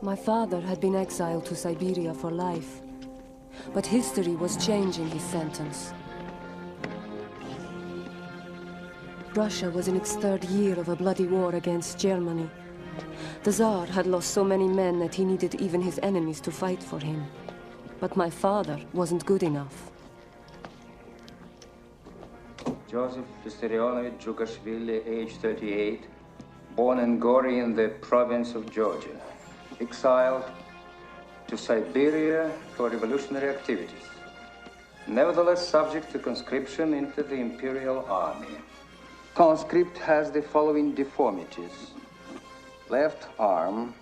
My father had been exiled to Siberia for life, but history was changing his sentence. Russia was in its third year of a bloody war against Germany. The Tsar had lost so many men that he needed even his enemies to fight for him. But my father wasn't good enough. Joseph Vissarionovich Jugashvili, age 38, born in Gori in the province of Georgia, exiled to Siberia for revolutionary activities, nevertheless subject to conscription into the imperial army. Conscript has the following deformities. Left arm,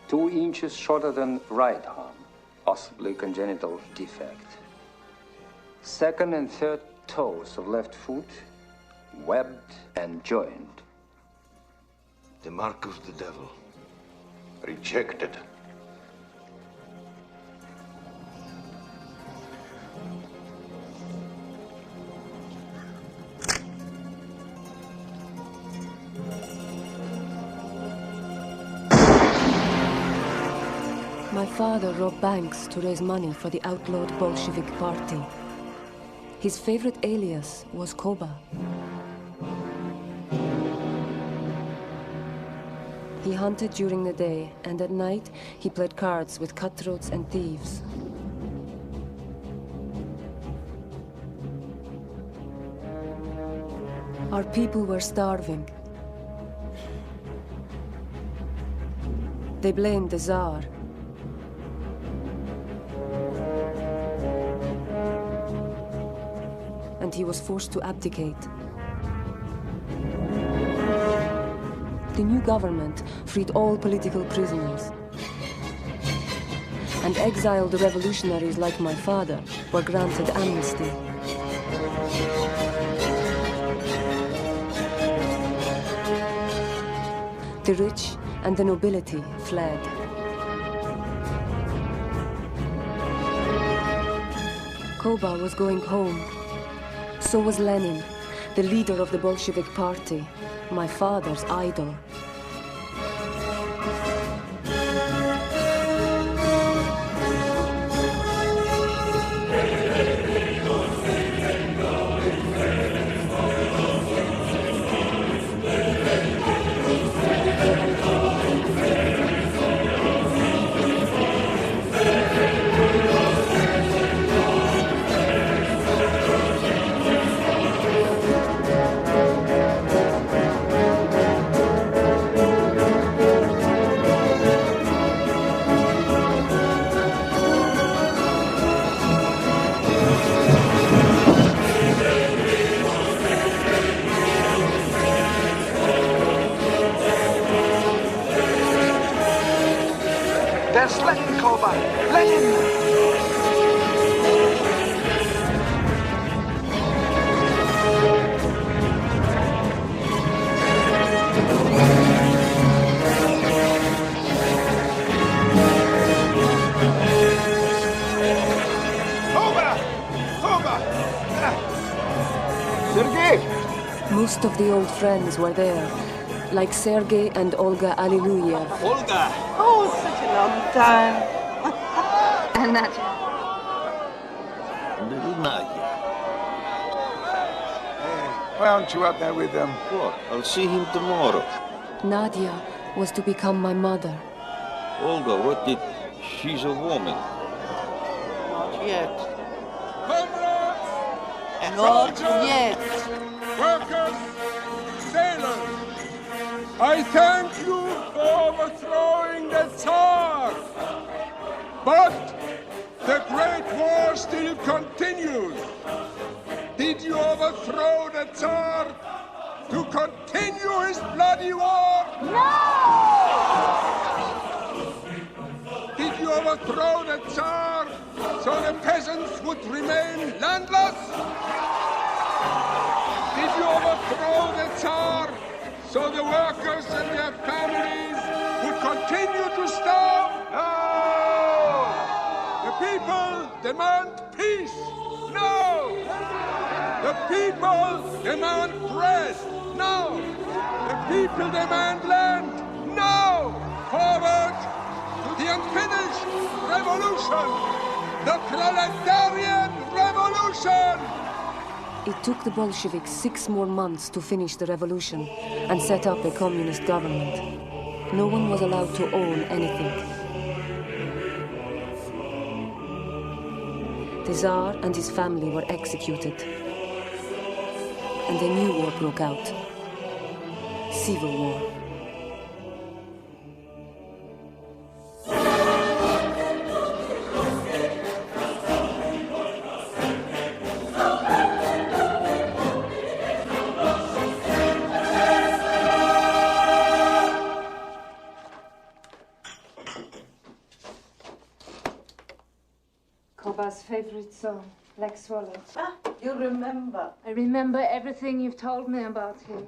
2 inches shorter than right arm, possibly congenital defect. Second and third toes of left foot, webbed and joined. The mark of the devil. Rejected. My father robbed banks to raise money for the outlawed Bolshevik party. His favorite alias was Koba. He hunted during the day, and at night he played cards with cutthroats and thieves. Our people were starving. They blamed the Tsar. And he was forced to abdicate. The new government freed all political prisoners. And exiled revolutionaries like my father were granted amnesty. The rich and the nobility fled. Koba was going home. So was Lenin, the leader of the Bolshevik party, my father's idol. There's Lenin, Koba! Lenin! Most of the old friends were there, like Sergei and Olga Aliluyiev. Olga! Oh, such a long time. And Nadia. Little Nadia. Hey, why aren't you out there with them? What? I'll see him tomorrow. Nadia was to become my mother. Olga, what did... She's a woman. Not yet. Comrades! Not soldiers, yet. Workers, sailors, I thank you for overthrowing the Tsar. But the Great War still continues. Did you overthrow the Tsar to continue his bloody war? No! Did you overthrow the Tsar so the peasants would remain landless? Did you overthrow the Tsar so the workers and their families would continue to starve? No! The people demand peace. No! The people demand bread. No! The people demand land. No! Forward to revolution! The proletarian revolution! It took the Bolsheviks 6 more months to finish the revolution and set up a communist government. No one was allowed to own anything. The Tsar and his family were executed. And a new war broke out. Civil War. Koba's favorite song, Black Swallow. Ah, you remember. I remember everything you've told me about him.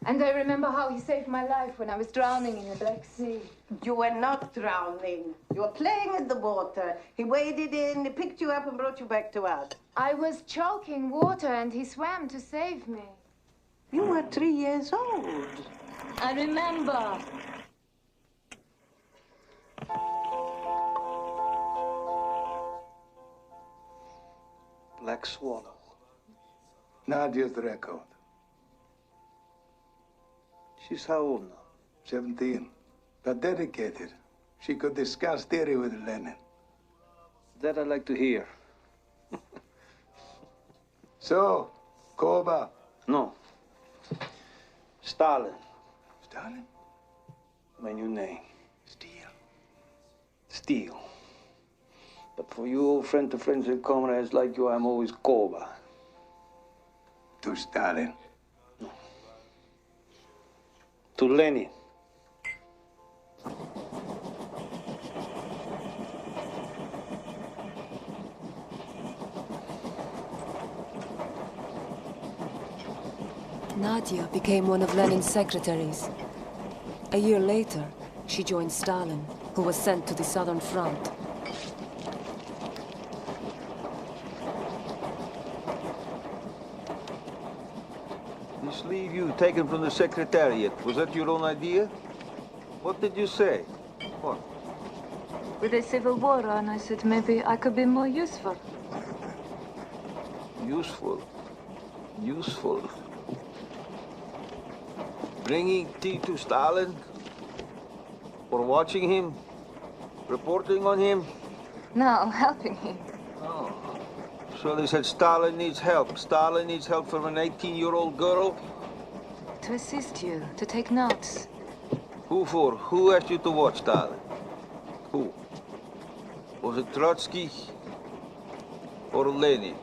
And I remember how he saved my life when I was drowning in the Black Sea. You were not drowning. You were playing in the water. He waded in, he picked you up and brought you back to us. I was choking water and he swam to save me. You were 3 years old. I remember. Black Swallow. Nadia's the record. She's how old now? 17. But dedicated. She could discuss theory with Lenin. That I'd like to hear. So, Koba. No. Stalin. Stalin? My new name. Steel. Steel. But for you, old friend to friends and comrades like you, I'm always Koba. To Stalin. No. To Lenin. Nadia became one of Lenin's secretaries. A year later, she joined Stalin, who was sent to the Southern Front. This leave you taken from the Secretariat, was that your own idea? What did you say? What? With the Civil War on, I said maybe I could be more useful. Useful. Useful. Bringing tea to Stalin? Or watching him? Reporting on him? No, helping him. Oh. So they said Stalin needs help. Stalin needs help from an 18-year-old girl? To assist you, to take notes. Who for? Who asked you to watch Stalin? Who? Was it Trotsky? Or Lenin?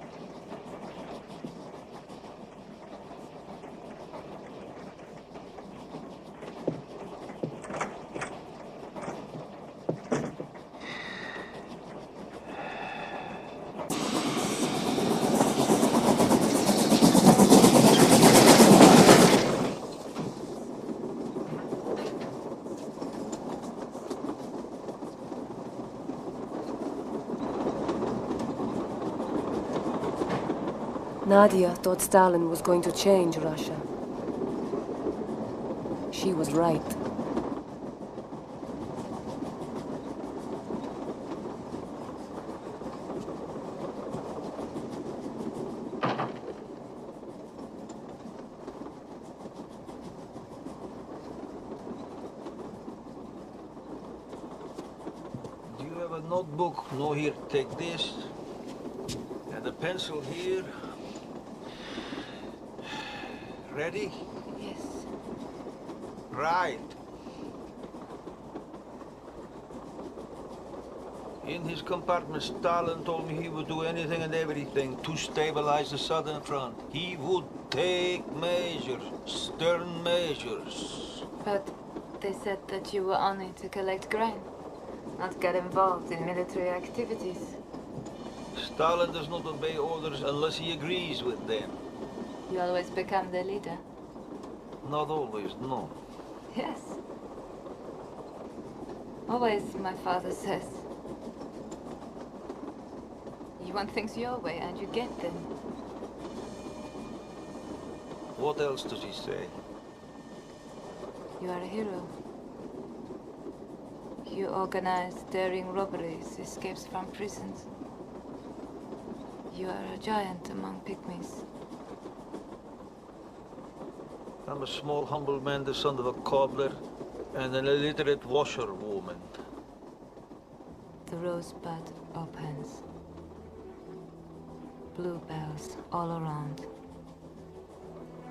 Nadia thought Stalin was going to change Russia. She was right. Do you have a notebook? No, here, take this. And a pencil here. Ready? Yes. Right. In his compartment, Stalin told me he would do anything and everything to stabilize the Southern Front. He would take measures, stern measures. But they said that you were only to collect grain, not get involved in military activities. Stalin does not obey orders unless he agrees with them. You always become the leader. Not always, no. Yes. Always, my father says. You want things your way and you get them. What else does he say? You are a hero. You organize daring robberies, escapes from prisons. You are a giant among pygmies. I'm a small, humble man, the son of a cobbler, and an illiterate washerwoman. The rosebud opens. Bluebells all around.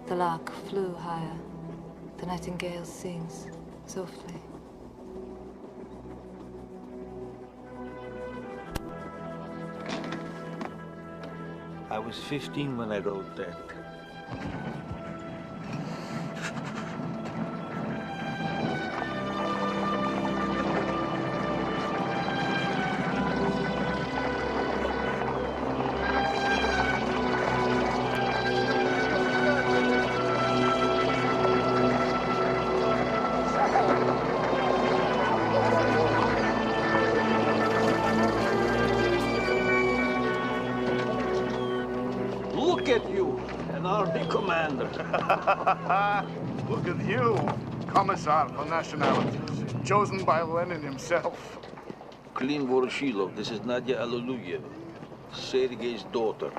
The lark flew higher. The nightingale sings softly. I was 15 when I wrote that. Look at you, an army commander. Look at you, Commissar for Nationalities, chosen by Lenin himself. Klin Voroshilov, this is Nadia Sergei's daughter.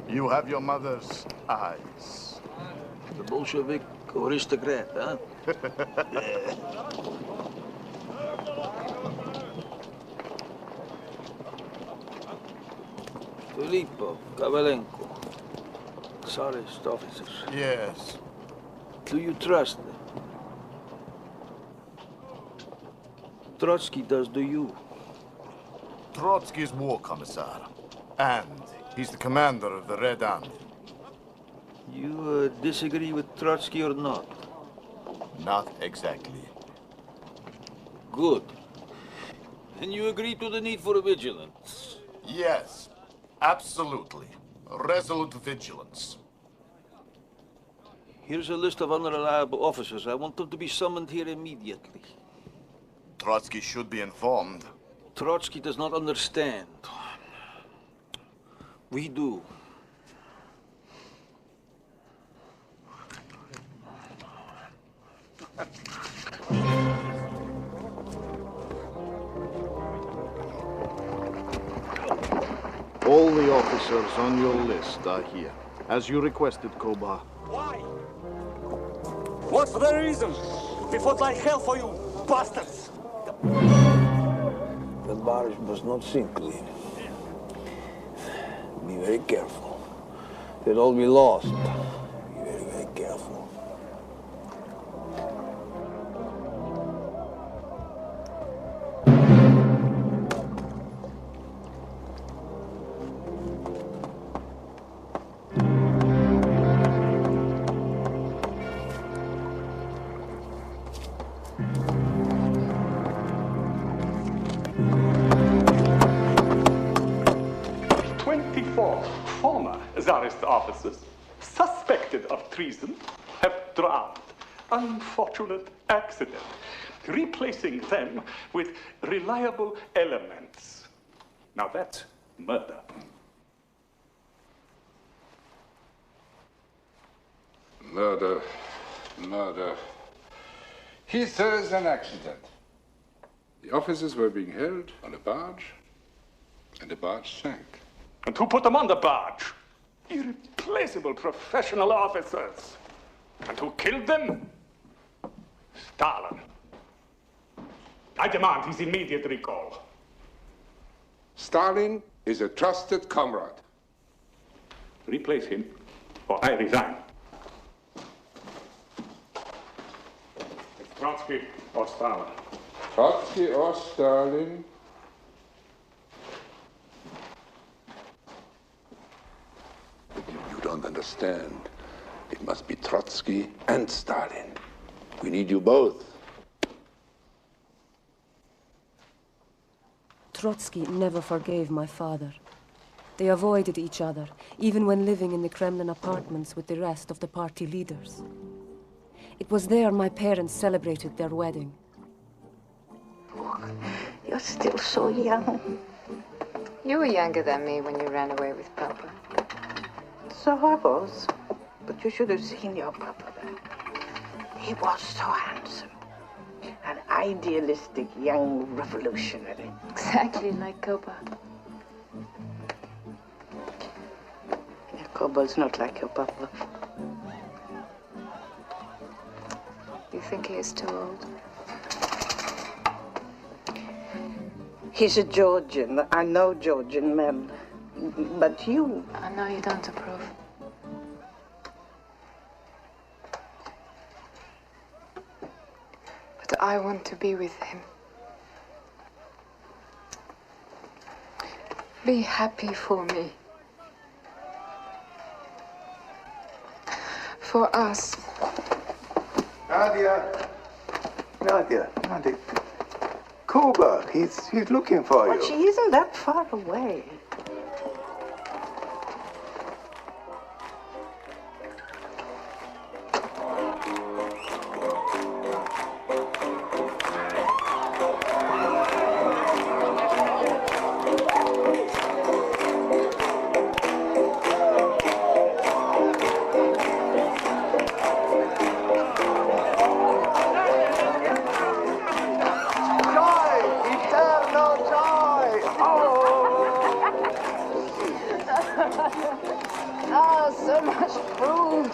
You have your mother's eyes. The Bolshevik aristocrat, huh? Filipov, Kovalenko, Tsarist officers. Yes. Do you trust them? Trotsky does, do you? Trotsky's war commissar, and he's the commander of the Red Army. You disagree with Trotsky or not? Not exactly. Good. And you agree to the need for vigilance? Yes, absolutely. Resolute vigilance. Here's a list of unreliable officers. I want them to be summoned here immediately. Trotsky should be informed. Trotsky does not understand. We do. All the officers on your list are here, as you requested, Koba. Why? What's the reason? We fought like hell for you, bastards! The barge must not sink, Lenin. Be very careful. They'll all be lost. Be very, very careful. Tsarist officers suspected of treason have drowned. Unfortunate accident. Replacing them with reliable elements. Now that's murder. Murder. He says an accident. The officers were being held on a barge, and the barge sank. And who put them on the barge? Irreplaceable professional officers. And who killed them? Stalin. I demand his immediate recall. Stalin is a trusted comrade. Replace him, or I resign. It's Trotsky or Stalin. Trotsky or Stalin? You don't understand. It must be Trotsky and Stalin. We need you both. Trotsky never forgave my father. They avoided each other, even when living in the Kremlin apartments with the rest of the party leaders. It was there my parents celebrated their wedding. Oh, you're still so young. You were younger than me when you ran away with Papa. So I was. But you should have seen your Papa then. He was so handsome. An idealistic young revolutionary. Exactly like Koba. Kobo's not like your papa. You think he is too old? He's a Georgian. I know Georgian men. But you... I know you don't approve. But I want to be with him. Be happy for me. For us. Nadia. Nadia. Kuba, he's looking for you. But she isn't that far away.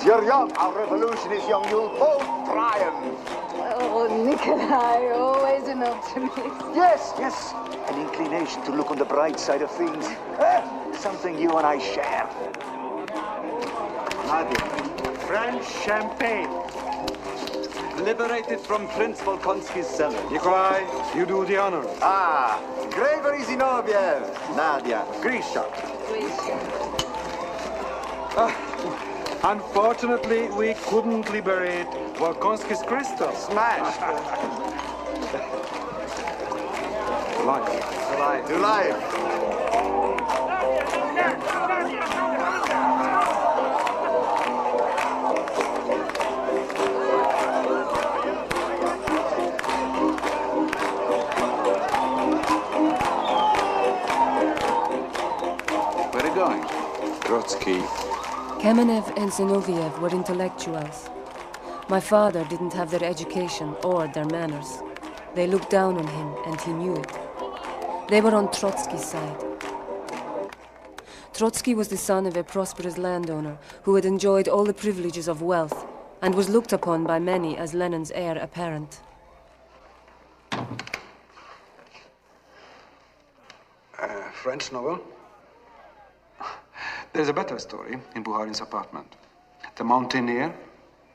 You're young, our revolution is young, you'll both triumph. Oh, Nikolai, always an optimist. Yes, an inclination to look on the bright side of things. Something you and I share. Nadia, French champagne. Liberated from Prince Volkonsky's cellar. Nikolai, you do the honor. Gregory Zinoviev, Nadia, Grisha. Unfortunately, we couldn't liberate Volkonsky's crystal. Smashed. To life. To life. Where are you going? Trotsky. Kamenev and Zinoviev were intellectuals. My father didn't have their education or their manners. They looked down on him, and he knew it. They were on Trotsky's side. Trotsky was the son of a prosperous landowner who had enjoyed all the privileges of wealth and was looked upon by many as Lenin's heir apparent. French novel? There's a better story in Bukharin's apartment. The mountaineer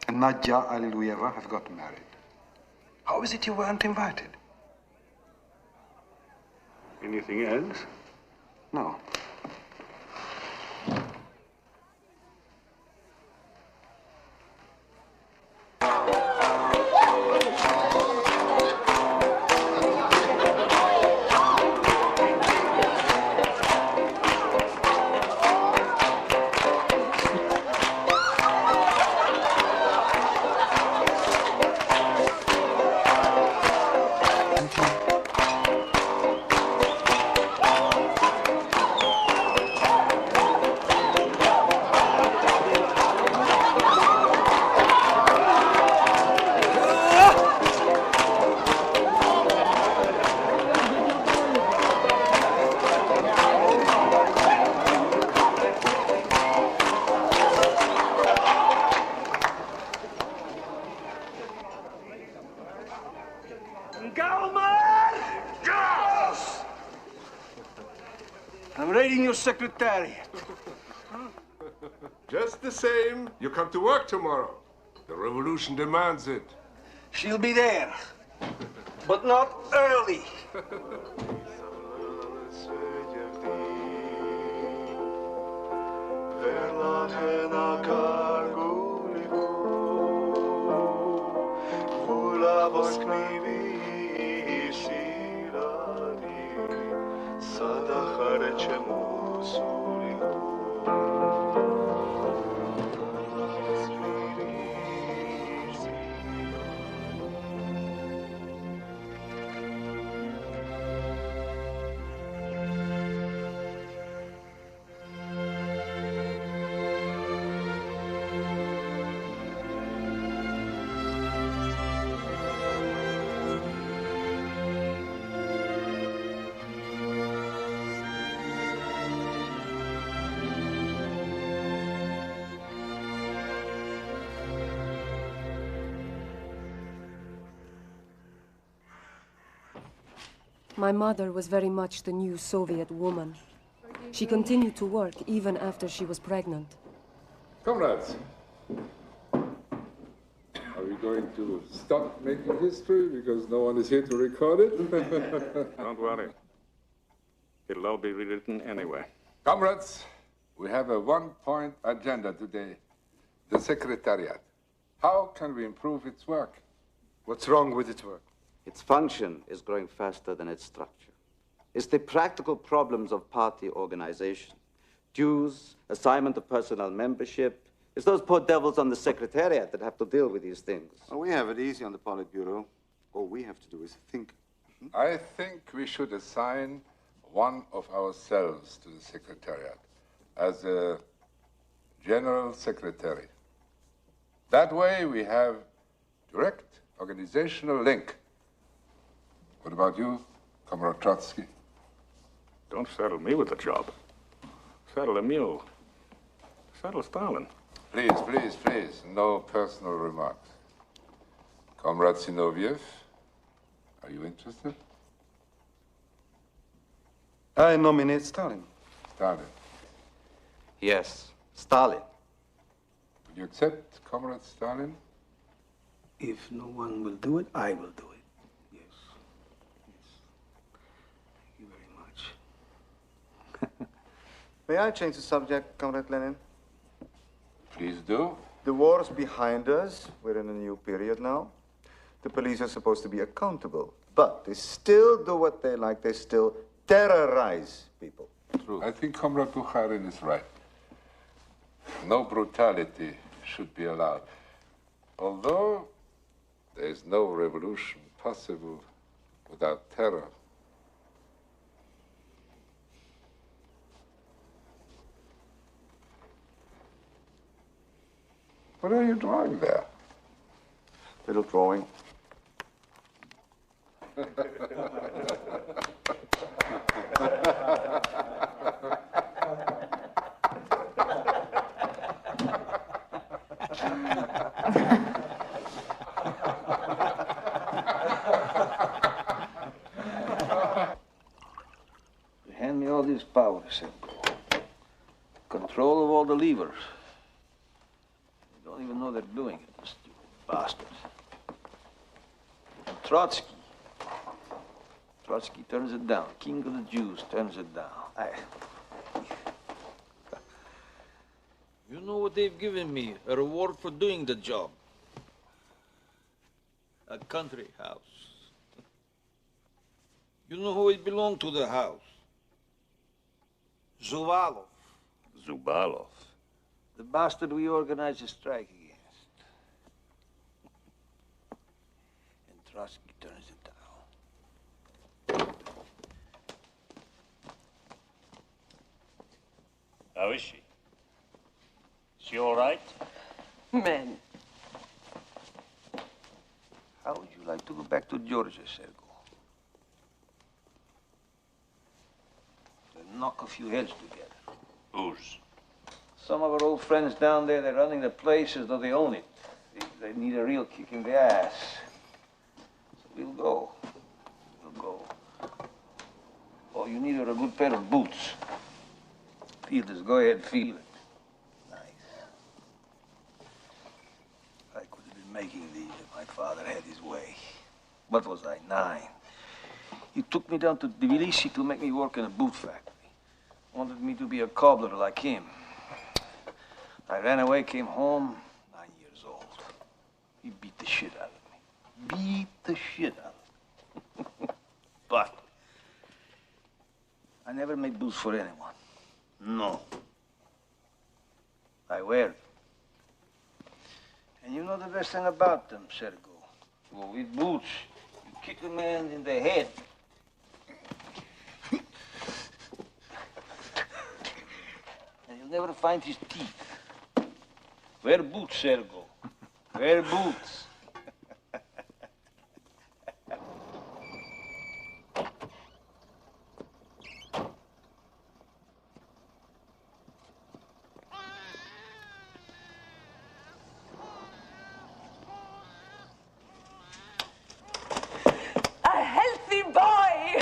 and Nadia Alliluyeva have got married. How is it you weren't invited? Anything else? No. I'm raiding your secretariat. Just the same, you come to work tomorrow. The revolution demands it. She'll be there, but not early. My mother was very much the new Soviet woman. She continued to work even after she was pregnant. Comrades, are we going to stop making history because no one is here to record it? Don't worry. It'll all be rewritten anyway. Comrades, we have a one-point agenda today. The Secretariat. How can we improve its work? What's wrong with its work? Its function is growing faster than its structure. It's the practical problems of party organization. Dues, assignment of personnel membership. It's those poor devils on the Secretariat that have to deal with these things. Well, we have it easy on the Politburo. All we have to do is think. I think we should assign one of ourselves to the Secretariat as a General Secretary. That way we have direct organizational link. What about you, Comrade Trotsky? Don't saddle me with the job. Saddle Emil. Saddle Stalin. Please, please, please, no personal remarks. Comrade Zinoviev, are you interested? I nominate Stalin. Stalin. Yes, Stalin. Will you accept Comrade Stalin? If no one will do it, I will do it. Yes. Yes. Thank you very much. May I change the subject, Comrade Lenin? Please do. The war's behind us. We're in a new period now. The police are supposed to be accountable, but they still do what they like. They still terrorize people. True. I think Comrade Bukharin is right. No brutality should be allowed. Although there is no revolution possible without terror. What are you drawing there? Little drawing. Hand me all this power, Simple. Control of all the levers. They don't even know they're doing it, the stupid bastards. And Trotsky turns it down. King of the Jews turns it down. You know what they've given me? A reward for doing the job. A country house. You know who it belonged to, the house? Zuvalov. Zubalov. The bastard we organized a strike against. And Trotsky turns it down. How is she? Is she all right? Men. How would you like to go back to Georgia, Sergo? To knock a few heads together. Whose? Some of our old friends down there, they're running the place as though they own it. They need a real kick in the ass. So we'll go. We'll go. Oh, you need a good pair of boots. Feel this. Go ahead, feel it. Nice. I could have been making these if my father had his way. What was I, 9? He took me down to Tbilisi to make me work in a boot factory. Wanted me to be a cobbler like him. I ran away, came home, 9 years old. He beat the shit out of me. Beat the shit out of me. But I never made boots for anyone. No. I wear them. And you know the best thing about them, Sergo? Well, with boots, you kick a man in the head. And you'll never find his teeth. Wear boots, Sergo. Wear boots. A healthy boy!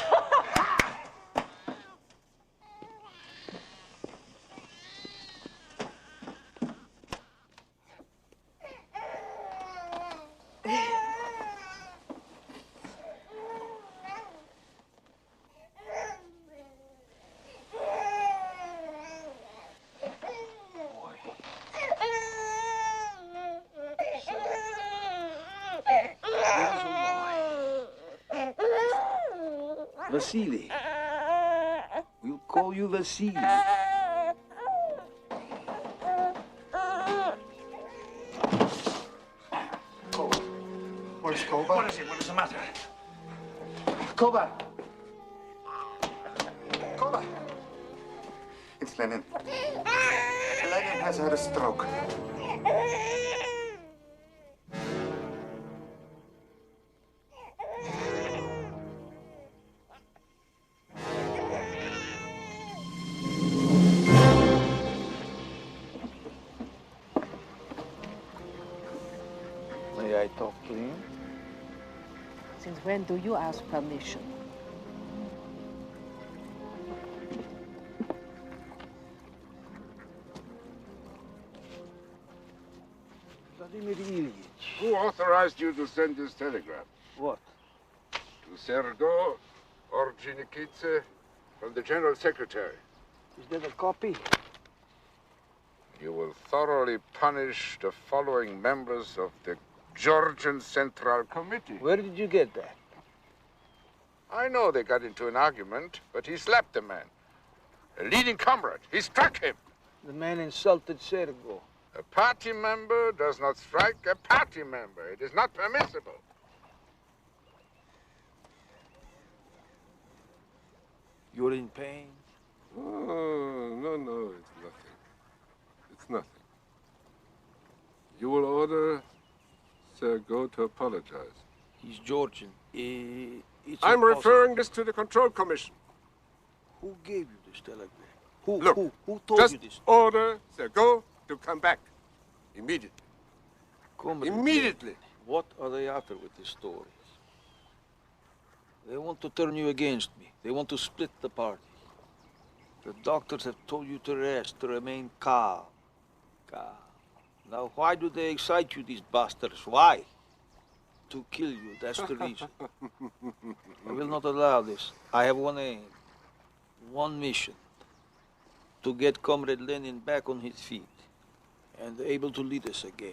Vasily. We'll call you Vasily. Where's Koba? What is it? What is the matter? Koba! Koba! It's Lenin. Lenin has had a stroke. May I talk to him? Since when do you ask permission? Vladimir Ilyich. Who authorized you to send this telegram? What? To Sergo Orgenikidze from the General Secretary. Is that a copy? You will thoroughly punish the following members of the Georgian Central Committee. Where did you get that? I know they got into an argument, but he slapped the man. A leading comrade. He struck him. The man insulted Sergo. A party member does not strike a party member. It is not permissible. You're in pain? Oh, no, it's nothing. It's nothing. You will order Sergo to apologize. He's Georgian. I'm referring this to the Control Commission. Who gave you this telegram? Look, Who told just you this? order Sergo to come back. Immediately. Comrade, Immediately. What are they after with these stories? They want to turn you against me. They want to split the party. The doctors have told you to rest, to remain calm. Calm. Now, why do they excite you, these bastards? Why? To kill you, that's the reason. I will not allow this. I have one aim, one mission. To get Comrade Lenin back on his feet and able to lead us again.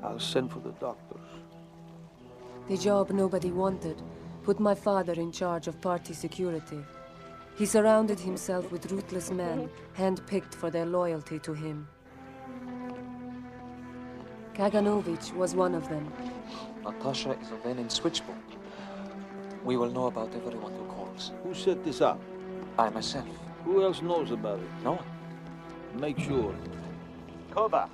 I'll send for the doctors. The job nobody wanted put my father in charge of party security. He surrounded himself with ruthless men, hand-picked for their loyalty to him. Kaganovich was one of them. Natasha is a Lenin switchboard. We will know about everyone who calls. Who set this up? I myself. Who else knows about it? No one. Make sure. Koba.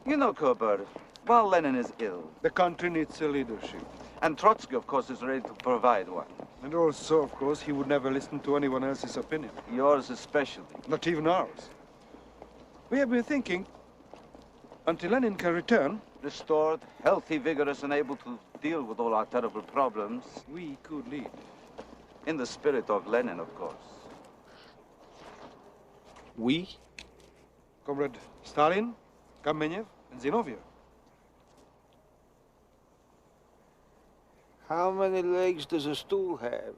You know, Koba, while Lenin is ill, the country needs a leadership. And Trotsky, of course, is ready to provide one. And also, of course, he would never listen to anyone else's opinion. Yours especially. Not even ours. We have been thinking, until Lenin can return... Restored, healthy, vigorous, and able to deal with all our terrible problems. We could lead. In the spirit of Lenin, of course. We? Comrade Stalin, Kamenev, and Zinoviev. How many legs does a stool have?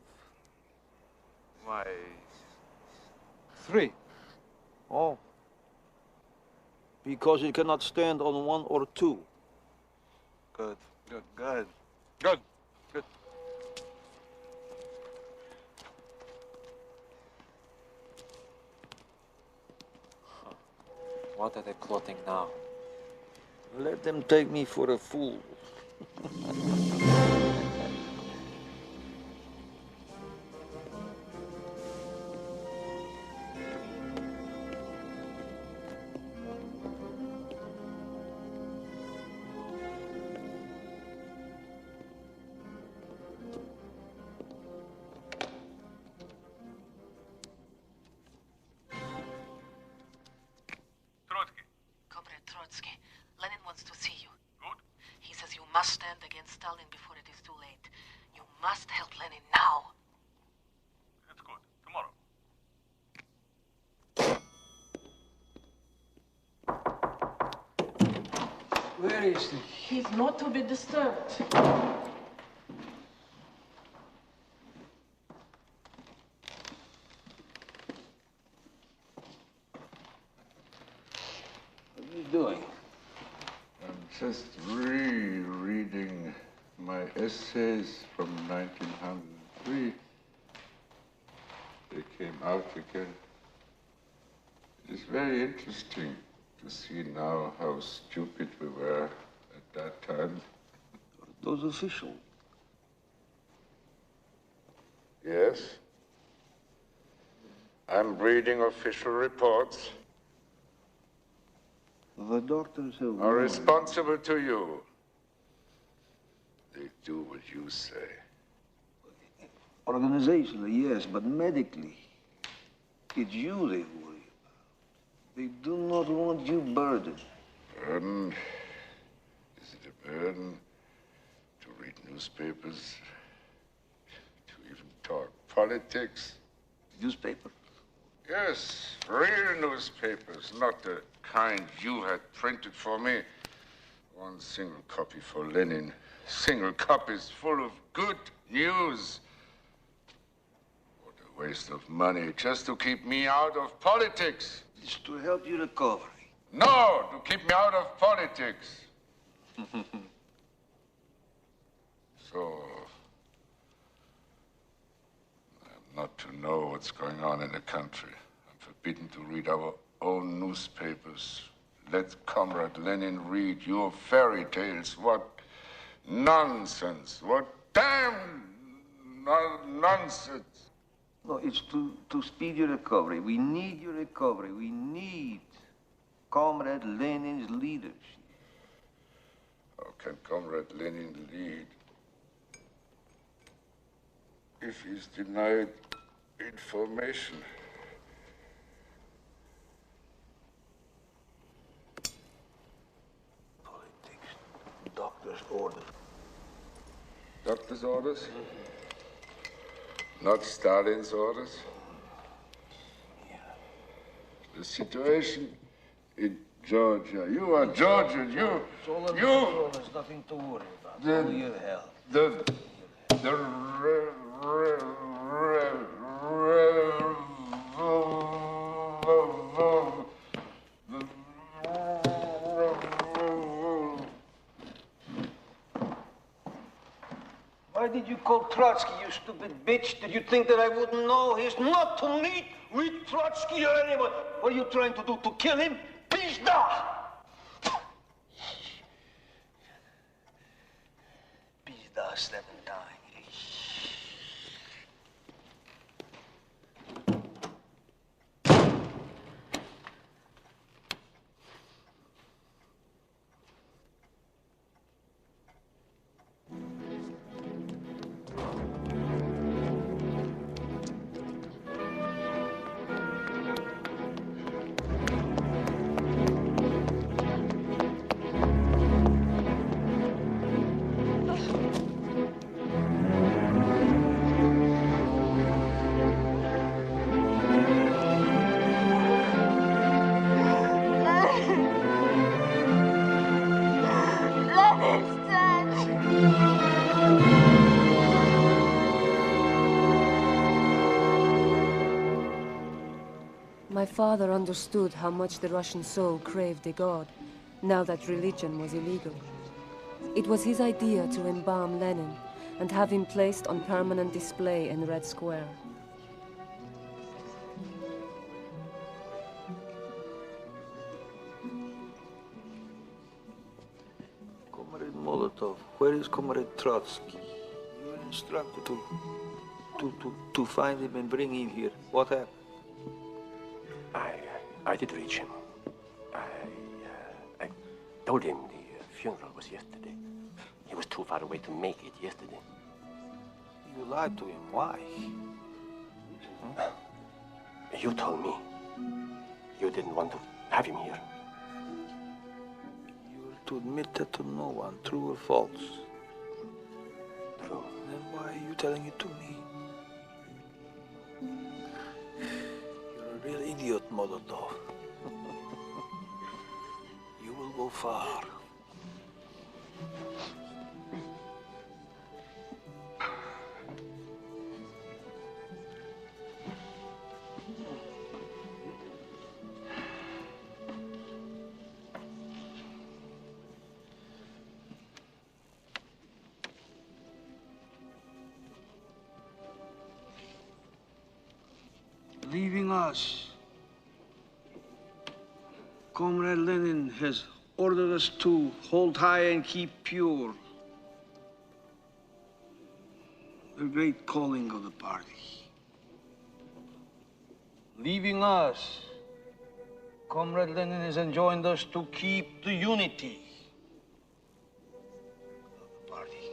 Why... 3. Oh. Because it cannot stand on 1 or 2. Good. Good. Good. Good. Good. What are they plotting now? Let them take me for a fool. Lenin wants to see you. Good. He says you must stand against Stalin before it is too late. You must help Lenin now. That's good. Tomorrow. Where is he? He's not to be disturbed. What are you doing? I'm just rereading my essays from 1903. They came out again. It's very interesting to see now how stupid we were at that time. Those officials. Yes. I'm reading official reports. The doctors have Are responsible to you. They do what you say. Organizationally, yes, but medically, it's you they worry about. They do not want you burdened. Burden? Is it a burden to read newspapers? To even talk politics? Newspaper? Yes, real newspapers, not the kind you had printed for me. One single copy for Lenin. Single copies full of good news. What a waste of money just to keep me out of politics. It's to help you recovery. No, to keep me out of politics. So, I'm not to know what's going on in the country. I'm forbidden to read our own newspapers. Let Comrade Lenin read your fairy tales. What nonsense. What damn nonsense. No, it's to speed your recovery. We need your recovery. We need Comrade Lenin's leadership. How can Comrade Lenin lead if he's denied information? Politics. Doctor's orders. Doctor's orders? Not Stalin's orders? The situation in Georgia. You are Georgian. It's all under control. There's nothing to worry about. Only your health. Why did you call Trotsky, you stupid bitch? Did you think that I wouldn't know? He's not to meet with Trotsky or anyone. What are you trying to do? To kill him? Pizda! Pizda 7 times. My father understood how much the Russian soul craved a god, now that religion was illegal. It was his idea to embalm Lenin and have him placed on permanent display in Red Square. Comrade Molotov, where is Comrade Trotsky? You were instructed to find him and bring him here. What happened? I did reach him. I told him the funeral was yesterday. He was too far away to make it yesterday. You lied to him. Why? You told me you didn't want to have him here. You were to admit that to no one, true or false. True. Then why are you telling it to me? You're a real idiot, Molotov. You will go far. Leaving us. Comrade Lenin has ordered us to hold high and keep pure. The great calling of the party. Leaving us, Comrade Lenin has enjoined us to keep the unity of the party.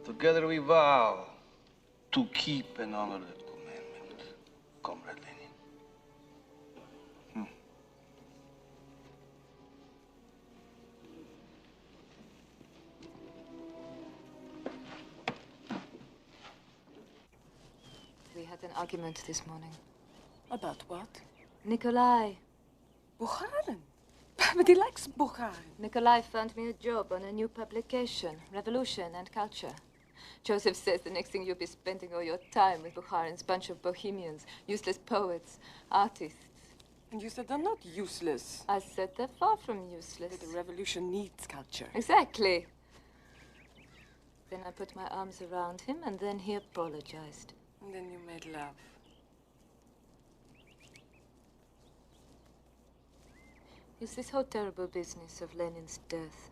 Together we vow to keep and honor that commandment, Comrade Lenin. We had an argument this morning. About what? Nikolai. Bukharin? But he likes Bukharin. Nikolai found me a job on a new publication, Revolution and Culture. Joseph says the next thing you'll be spending all your time with Bukharin's bunch of bohemians, useless poets, artists. And you said they're not useless. I said they're far from useless. But the revolution needs culture. Exactly. Then I put my arms around him, and then he apologized. And then you made love. Is this whole terrible business of Lenin's death?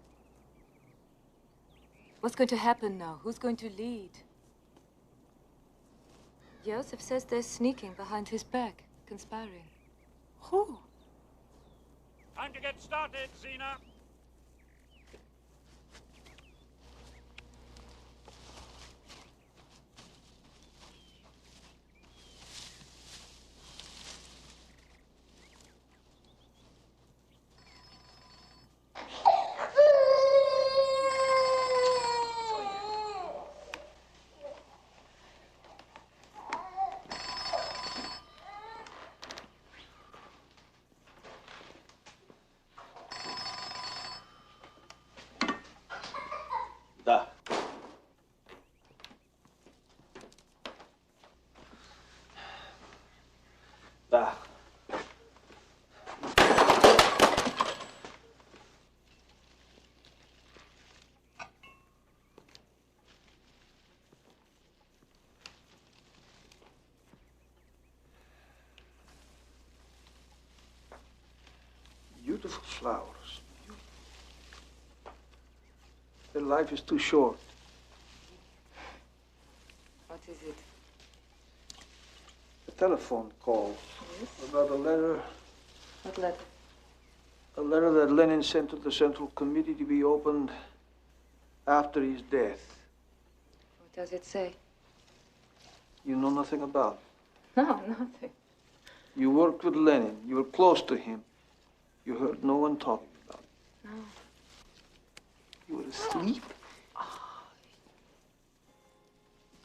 What's going to happen now? Who's going to lead? Joseph says they're sneaking behind his back, conspiring. Who? Time to get started, Zena. Da. Da. Beautiful flowers. Their life is too short. What is it? A telephone call. Yes? About a letter. What letter? A letter that Lenin sent to the Central Committee to be opened after his death. What does it say? You know nothing about it. No, nothing. You worked with Lenin. You were close to him. You heard no one talking about it. No. You were asleep?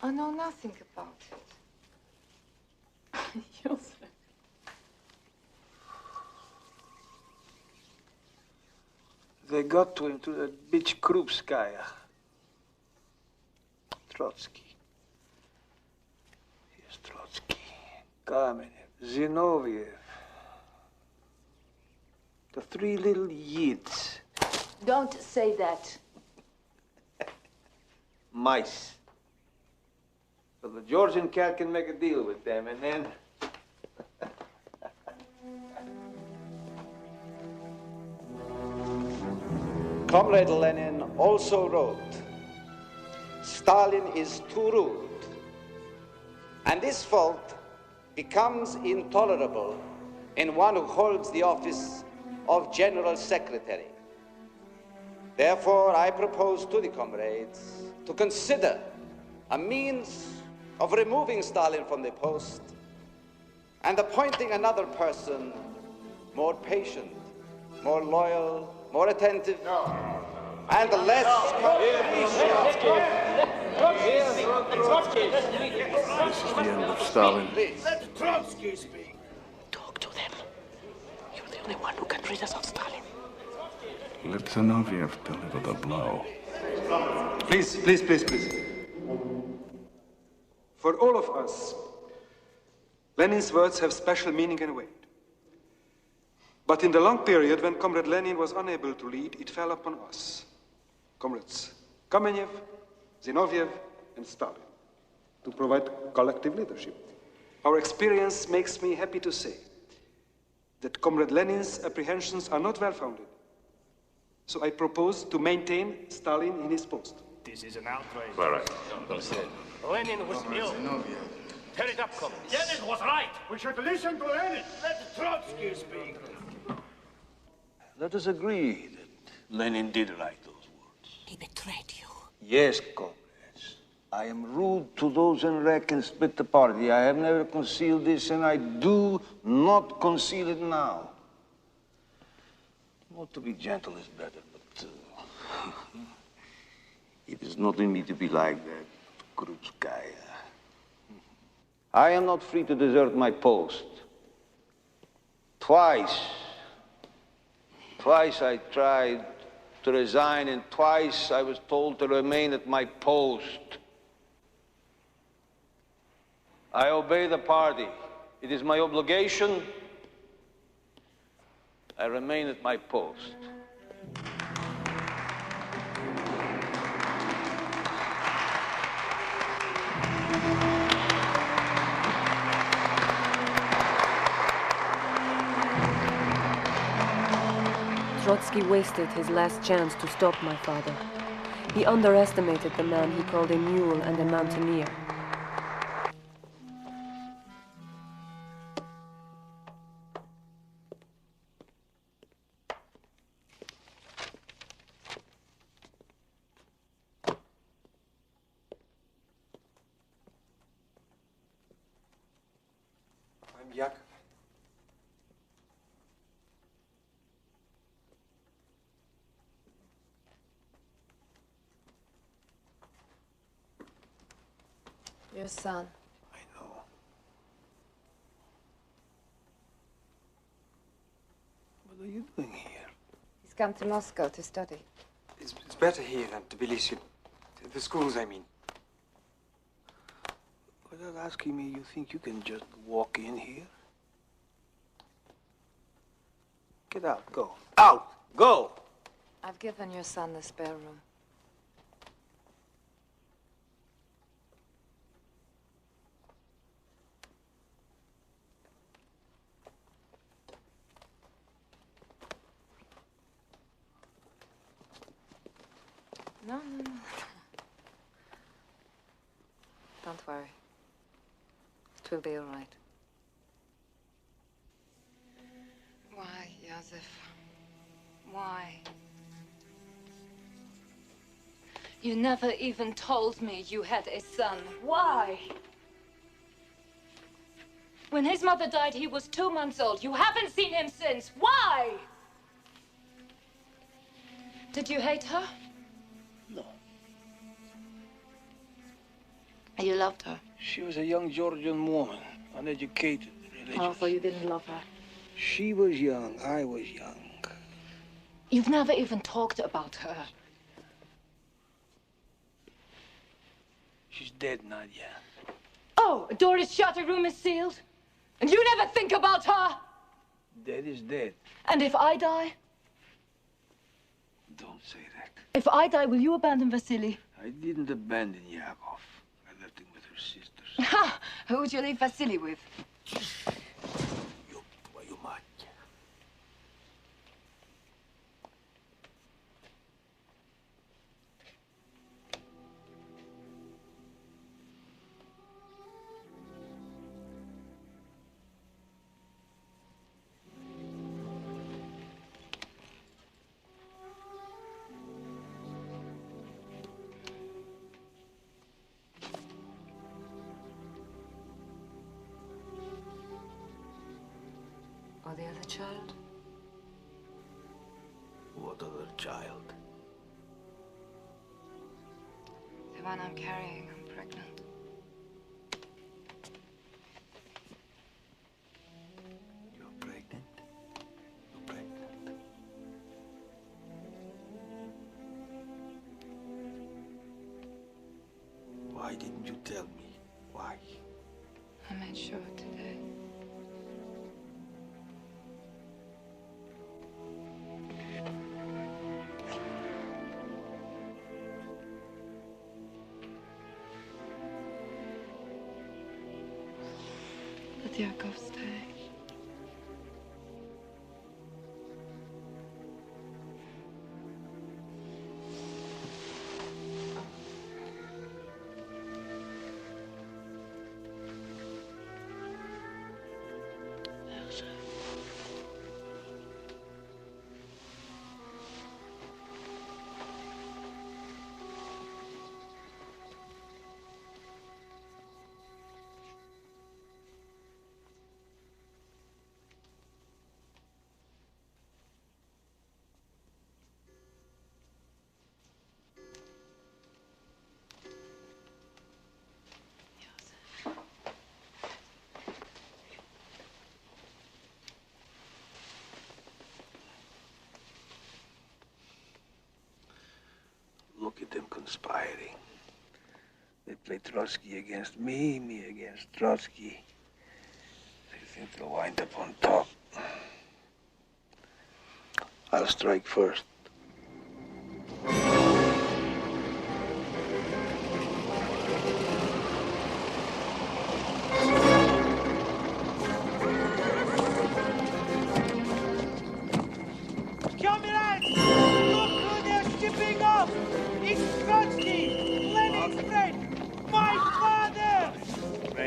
I know nothing about it. Joseph. They got to him through that bitch Krupskaya. Trotsky. Yes, Trotsky. Kamenev. Zinoviev. The three little Yids. Don't say that. Mice. So the Georgian cat can make a deal with them, and then... Comrade Lenin also wrote, Stalin is too rude, and this fault becomes intolerable in one who holds the office of General Secretary. Therefore, I propose to the comrades to consider a means of removing Stalin from the post and appointing another person more patient, more loyal, more attentive, and less This is the end of Stalin. Let Trotsky speak. Talk to them. You're the only one who can rid us of Stalin. Let Zinoviev deliver the blow. Please, please, please, please. For all of us, Lenin's words have special meaning and weight. But in the long period when Comrade Lenin was unable to lead, it fell upon us, Comrades Kamenev, Zinoviev, and Stalin, to provide collective leadership. our experience makes me happy to say that Comrade Lenin's apprehensions are not well-founded. So I propose to maintain Stalin in his post. This is an outrage. All right. Lenin was ill. Tear it up, comrades. Lenin was right. We should listen to Lenin. Let Trotsky speak. Let us agree that Lenin did write those words. He betrayed you. Yes, comrades. I am rude to those in wreck and split the party. I have never concealed this, and I do not conceal it now. Not to be gentle is better, but it is not in me to be like that, Krupskaya. I am not free to desert my post. Twice I tried to resign, and twice I was told to remain at my post. I obey the party. It is my obligation. I remain at my post. Trotsky wasted his last chance to stop my father. He underestimated the man he called a mule and a mountaineer. I'm Yakov. Your son. I know. What are you doing here? He's come to Moscow to study. It's better here than Tbilisi. The schools, I mean. Without asking me, you think you can just walk in here? Get out, go. Out! Go! I've given your son the spare room. No. Don't worry. It will be all right. Why, Joseph? Why? You never even told me you had a son. Why? When his mother died, he was 2 months old. You haven't seen him since. Why? Did you hate her? No. You loved her? She was a young Georgian woman, uneducated, religious. Oh, so you didn't love her? She was young, I was young. You've never even talked about her. She's dead, Nadia. Oh, a door is shut, a room is sealed. And you never think about her? Dead is dead. And if I die? Don't say that. If I die, will you abandon Vasily? I didn't abandon Yakov. I left him with her sisters. Ha! Who would you leave Vasily with? Твою мать. Or the other child? What other child? The one I'm carrying. I'm pregnant. You're pregnant? You're pregnant. Why didn't you tell me? Why? I made sure today. Yakov stay? Look at them conspiring. They play Trotsky against me, me against Trotsky. They think they'll wind up on top. I'll strike first. Comrades! Look who they're shipping off! It's Trotsky, Lenin's friend, my father!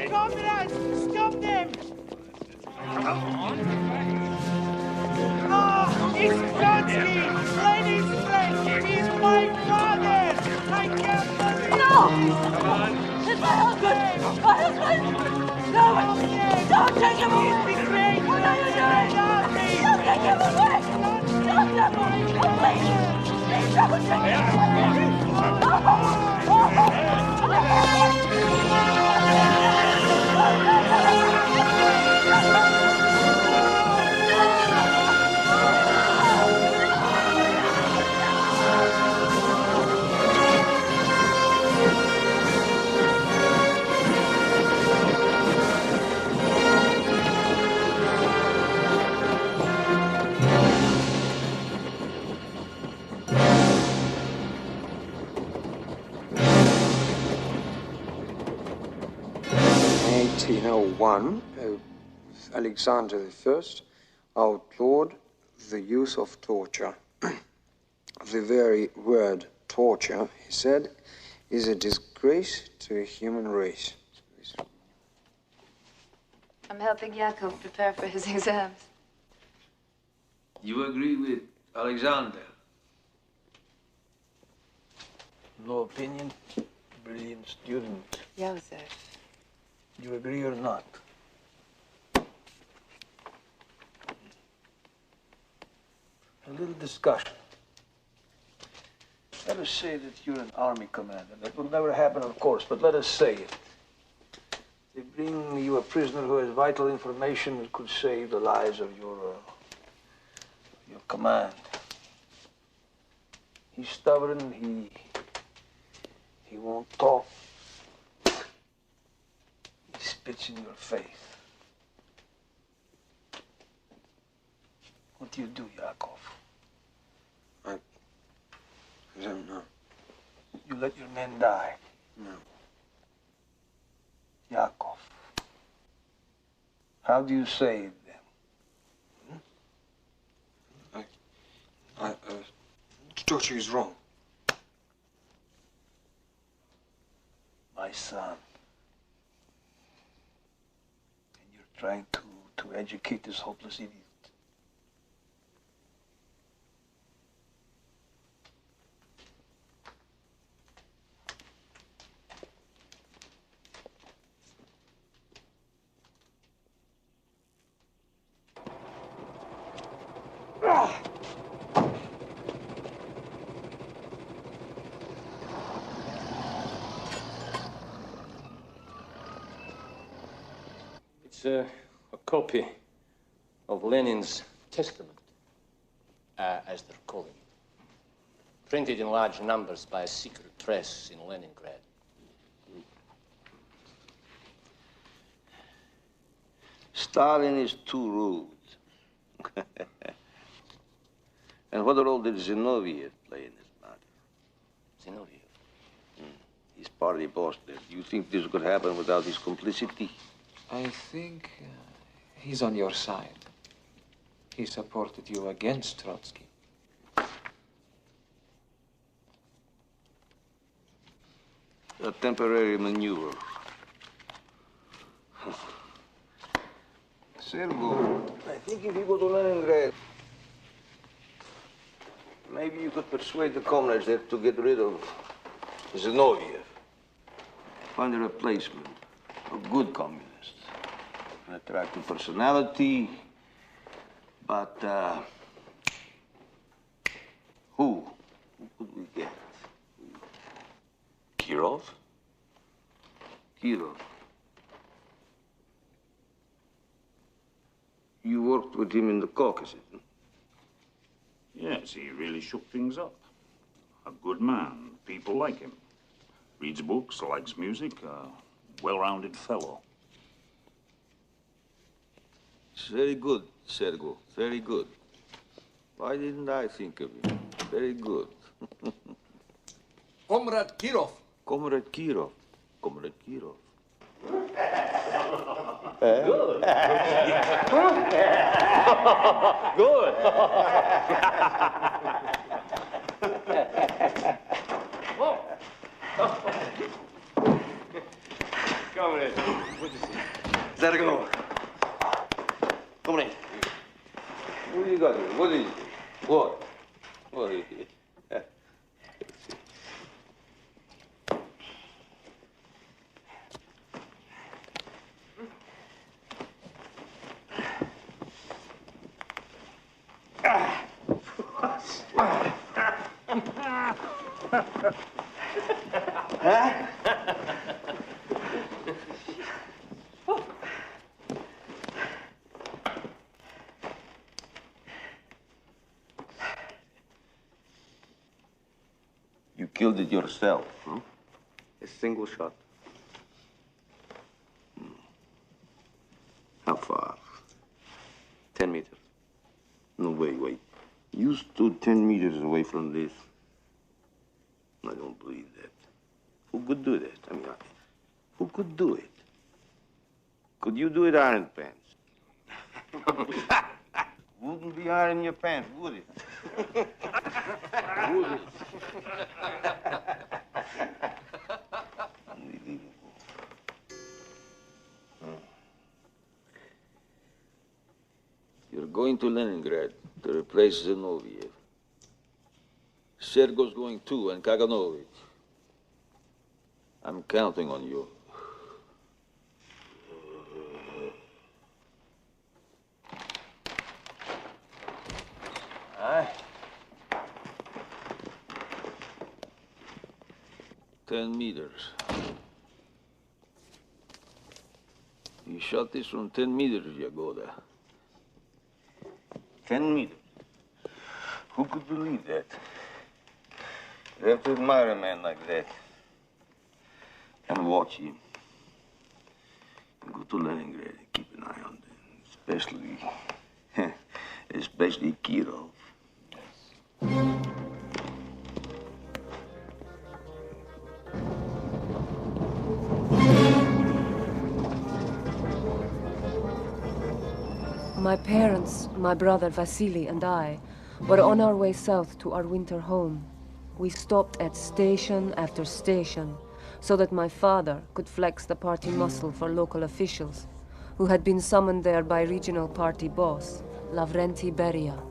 Comrades, stop them! No, it's Trotsky, Lenin's friend! He's my father! I can't believe it! No! It's my husband! My husband! No! Don't take him away! What are you doing? Don't take him away! Stop him! Oh, please! Please don't take him away! In 1801, Alexander I outlawed the use of torture. The very word torture, he said, is a disgrace to a human race. I'm helping Yakov prepare for his exams. You agree with Alexander? No opinion? Brilliant student. Joseph. You agree or not? A little discussion. Let us say that you're an army commander. That will never happen, of course, but let us say it. They bring you a prisoner who has vital information that could save the lives of your command. He's stubborn, he won't talk. He spits in your face. What do you do, Yakov? I don't know. You let your men die? No. Yakov. How do you save them? Torture is wrong. My son. And you're trying to educate this hopeless idiot. It's a copy of Lenin's testament, as they're calling it. Printed in large numbers by a secret press in Leningrad. Stalin is too rude. And what role did Zinoviev play in this matter? Zinoviev? He's party boss there. Do you think this could happen without his complicity? I think He's on your side. He supported you against Trotsky. A temporary maneuver. Sergo, I think if you go to Leningrad, maybe you could persuade the comrades there to get rid of Zinoviev. Find a replacement, a good communist. An attractive personality, but who? Who could we get? Kirov? Kirov. You worked with him in the Caucasus. Huh? Yes, he really shook things up. A good man. People like him. Reads books, likes music, a well-rounded fellow. It's very good, Sergo. Very good. Why didn't I think of him? Very good. Comrade Kirov. Comrade Kirov. Comrade Kirov. Good. Good. Comrade, good to see you. Sergo. Comrade. What do you got here? What is it? What? What is it? You killed it yourself, huh? A single shot. How far? 10 meters. No, wait. You stood 10 meters away from this. I don't believe that. Who could do that? I mean, who could do it? Could you do it, Iron Pants? Wouldn't be iron in your pants, would it? Would it? Unbelievable. You're going to Leningrad to replace Zinoviev. Sergo's going too, and Kaganovich. I'm counting on you. Aye. 10 meters. You shot this from 10 meters, Yagoda. 10 meters. Who could believe that? You have to admire a man like that. And watch him. And go to Leningrad and keep an eye on them. Especially Kirov. My parents, my brother Vasily and I were on our way south to our winter home. We stopped at station after station so that my father could flex the party muscle for local officials who had been summoned there by regional party boss, Lavrenti Beria.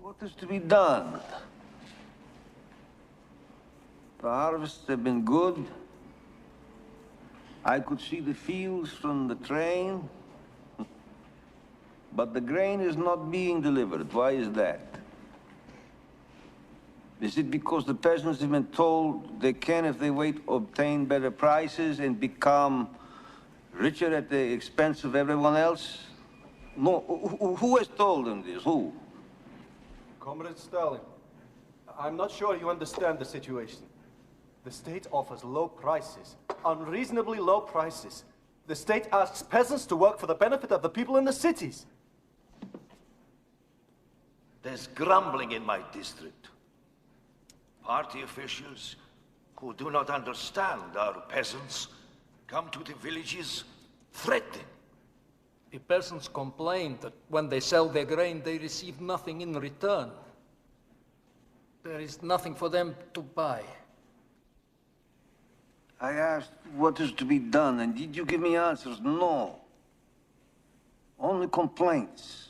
What is to be done? The harvests have been good. I could see the fields from the train. But the grain is not being delivered. Why is that? Is it because the peasants have been told they can, if they wait, obtain better prices and become richer at the expense of everyone else? No, who has told them this? Who? Comrade Stalin, I'm not sure you understand the situation. The state offers low prices, unreasonably low prices. The state asks peasants to work for the benefit of the people in the cities. There's grumbling in my district. Party officials who do not understand our peasants come to the villages threatening. The peasants complain that when they sell their grain, they receive nothing in return. There is nothing for them to buy. I asked what is to be done, and did you give me answers? No. Only complaints.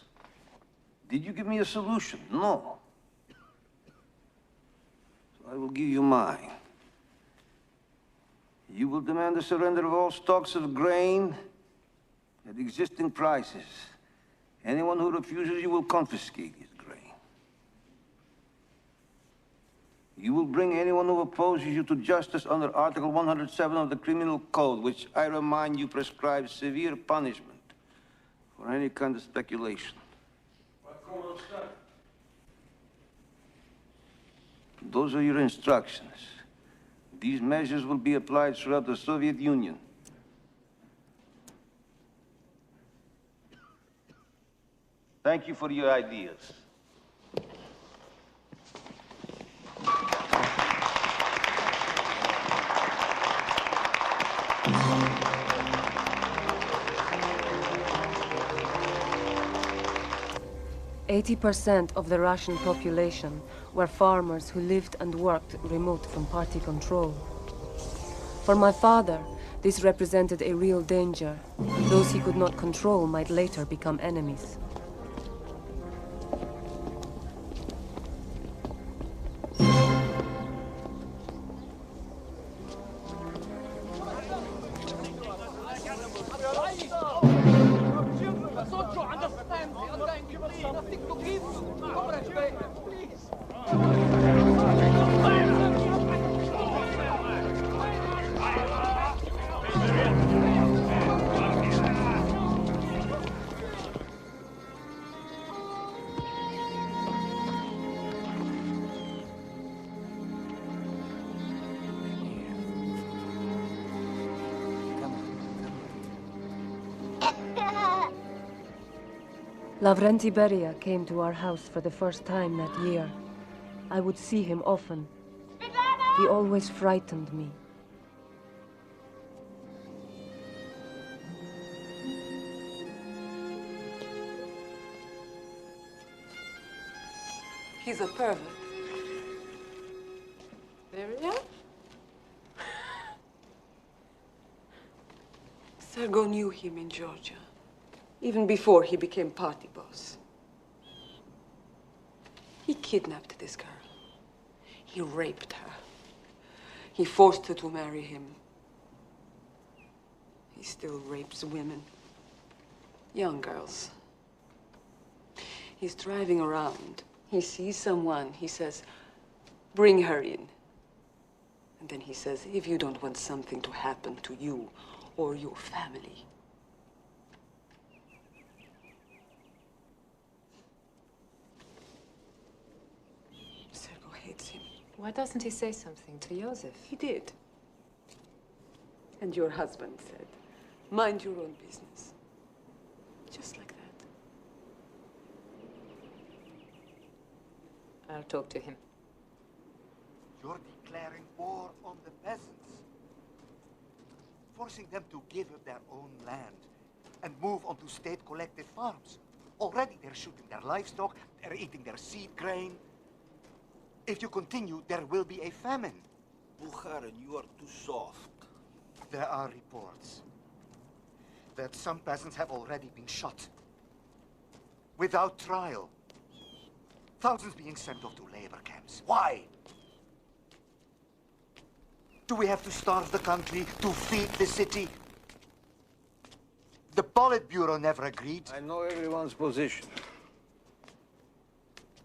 Did you give me a solution? No. So I will give you mine. You will demand the surrender of all stocks of grain at existing prices. Anyone who refuses, you will confiscate his grain. You will bring anyone who opposes you to justice under Article 107 of the Criminal Code, which, I remind you, prescribes severe punishment for any kind of speculation. Those are your instructions. These measures will be applied throughout the Soviet Union. Thank you for your ideas. %80 of the Russian population were farmers who lived and worked remote from party control. For my father, this represented a real danger. Those he could not control might later become enemies. Lavrenti Beria came to our house for the first time that year. I would see him often. He always frightened me. He's a pervert. Beria? Sergo knew him in Georgia, even before he became party boss. He kidnapped this girl. He raped her. He forced her to marry him. He still rapes women, young girls. He's driving around. He sees someone. He says, bring her in. And then he says, if you don't want something to happen to you or your family, Sergo hates him. Why doesn't he say something to Joseph? He did. And your husband said, mind your own business. Just like that. I'll talk to him. You're declaring war on the peasants, forcing them to give up their own land and move onto state-collected farms. Already they're shooting their livestock, they're eating their seed grain. If you continue, there will be a famine. Bukharin, you are too soft. There are reports that some peasants have already been shot without trial. Thousands being sent off to labor camps. Why? Do we have to starve the country to feed the city? The Politburo never agreed. I know everyone's position.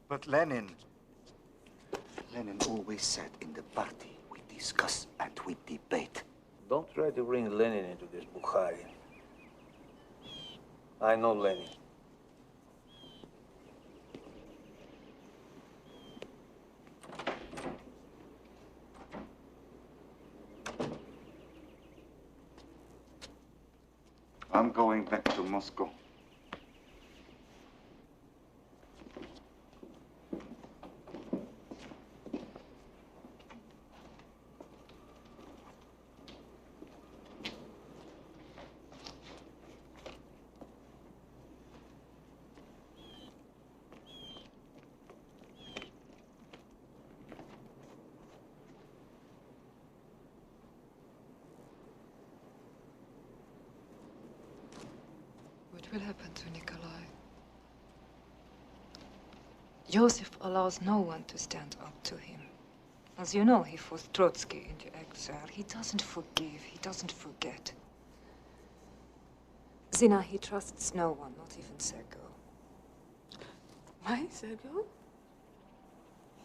But Lenin Lenin always said in the party, we discuss and we debate. Don't try to bring Lenin into this, Bukharin. I know Lenin. I'm going back to Moscow. What will happen to Nikolai? Joseph allows no one to stand up to him. As you know, he forced Trotsky into exile. He doesn't forgive, he doesn't forget. Zina, he trusts no one, not even Sergo. My Sergo?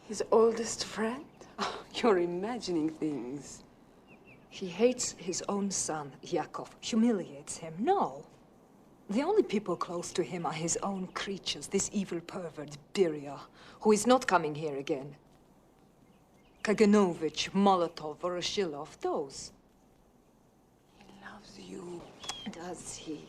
His oldest friend? Oh, you're imagining things. He hates his own son, Yakov, humiliates him. No. The only people close to him are his own creatures, this evil pervert, Beria, who is not coming here again. Kaganovich, Molotov, Voroshilov, those. He loves you. Does he?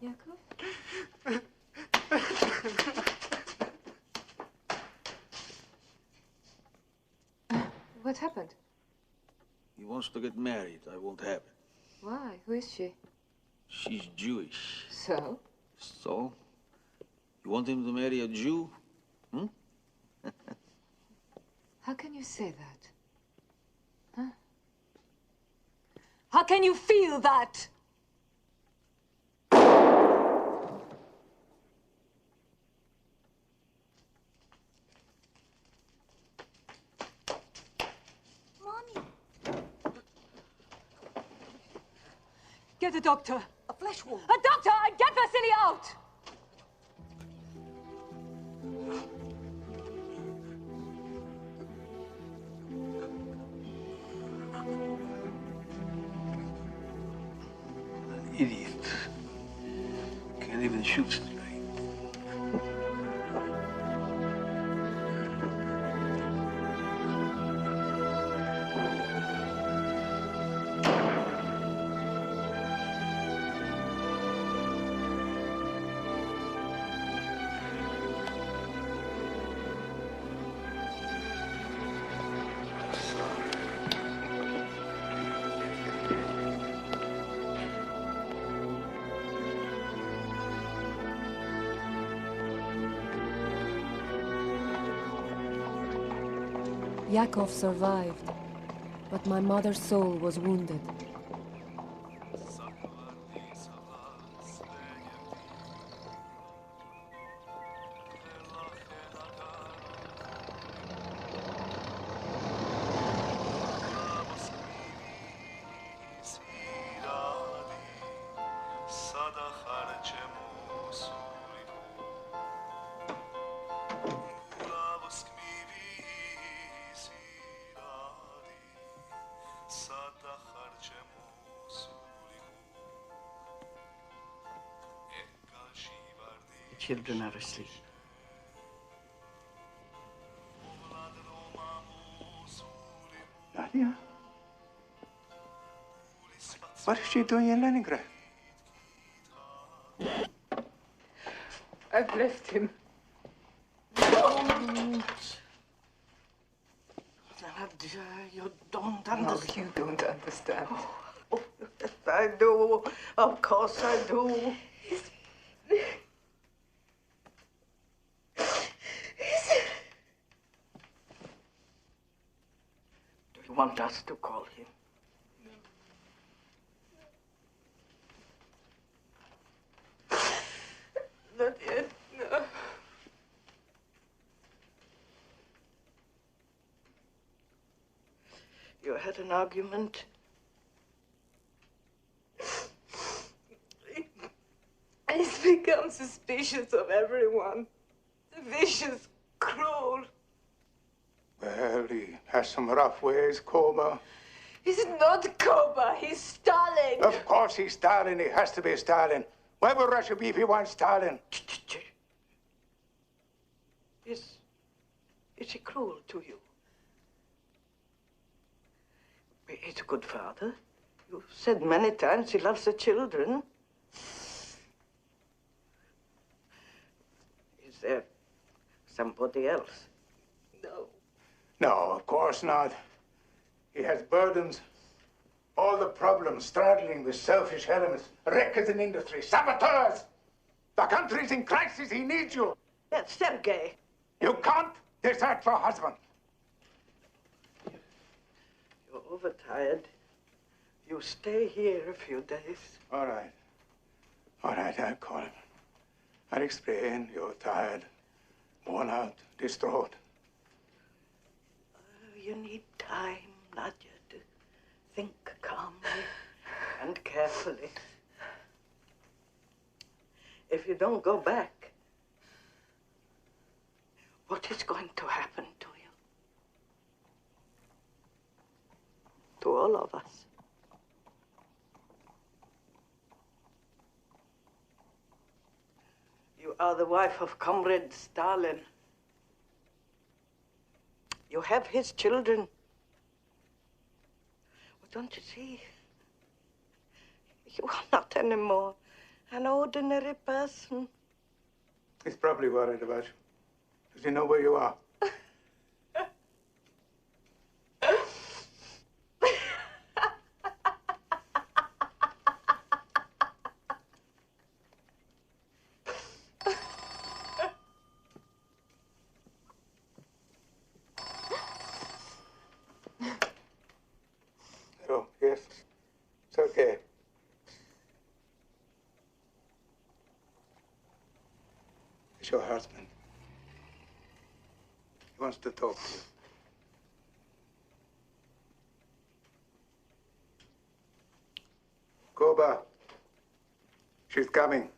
Yakov? What happened? He wants to get married. I won't have it. Why? Who is she? She's Jewish. So? So? You want him to marry a Jew? Hmm? How can you say that? Huh? How can you feel that? Get a doctor. A flesh wound. A doctor and get Vasily out! An idiot. Can't even shoot straight. Yakov survived, but my mother's soul was wounded. The children are asleep. Nadia? What is she doing in Leningrad? I've left him. don't understand. No, you don't understand. Oh, yes, I do. Of course I do. Do you want us to call him? Not yet, no. You had an argument? He's become suspicious of everyone. Vicious, cruel. Well, he has some rough ways, Koba. He's not Koba, he's Stalin. Of course he's Stalin. He has to be Stalin. Why would Russia be if he wants Stalin? Is he cruel to you? He's a good father. You've said many times he loves the children. Is there somebody else? No. No, of course not. He has burdens. All the problems straddling with selfish elements, wreckers in industry, saboteurs. The country's in crisis. He needs you. That's Sergei. You can't desert your husband. You're overtired. You stay here a few days. All right. All right, I'll call him. I'll explain. You're tired, worn out, distraught. You need time, Nadia, to think calmly and carefully. If you don't go back, what is going to happen to you? To all of us. You are the wife of Comrade Stalin. You have his children. Well, don't you see? You are not anymore an ordinary person. He's probably worried about you. Does he know where you are? Oh, yes. It's okay. It's your husband. He wants to talk to you. Koba. She's coming.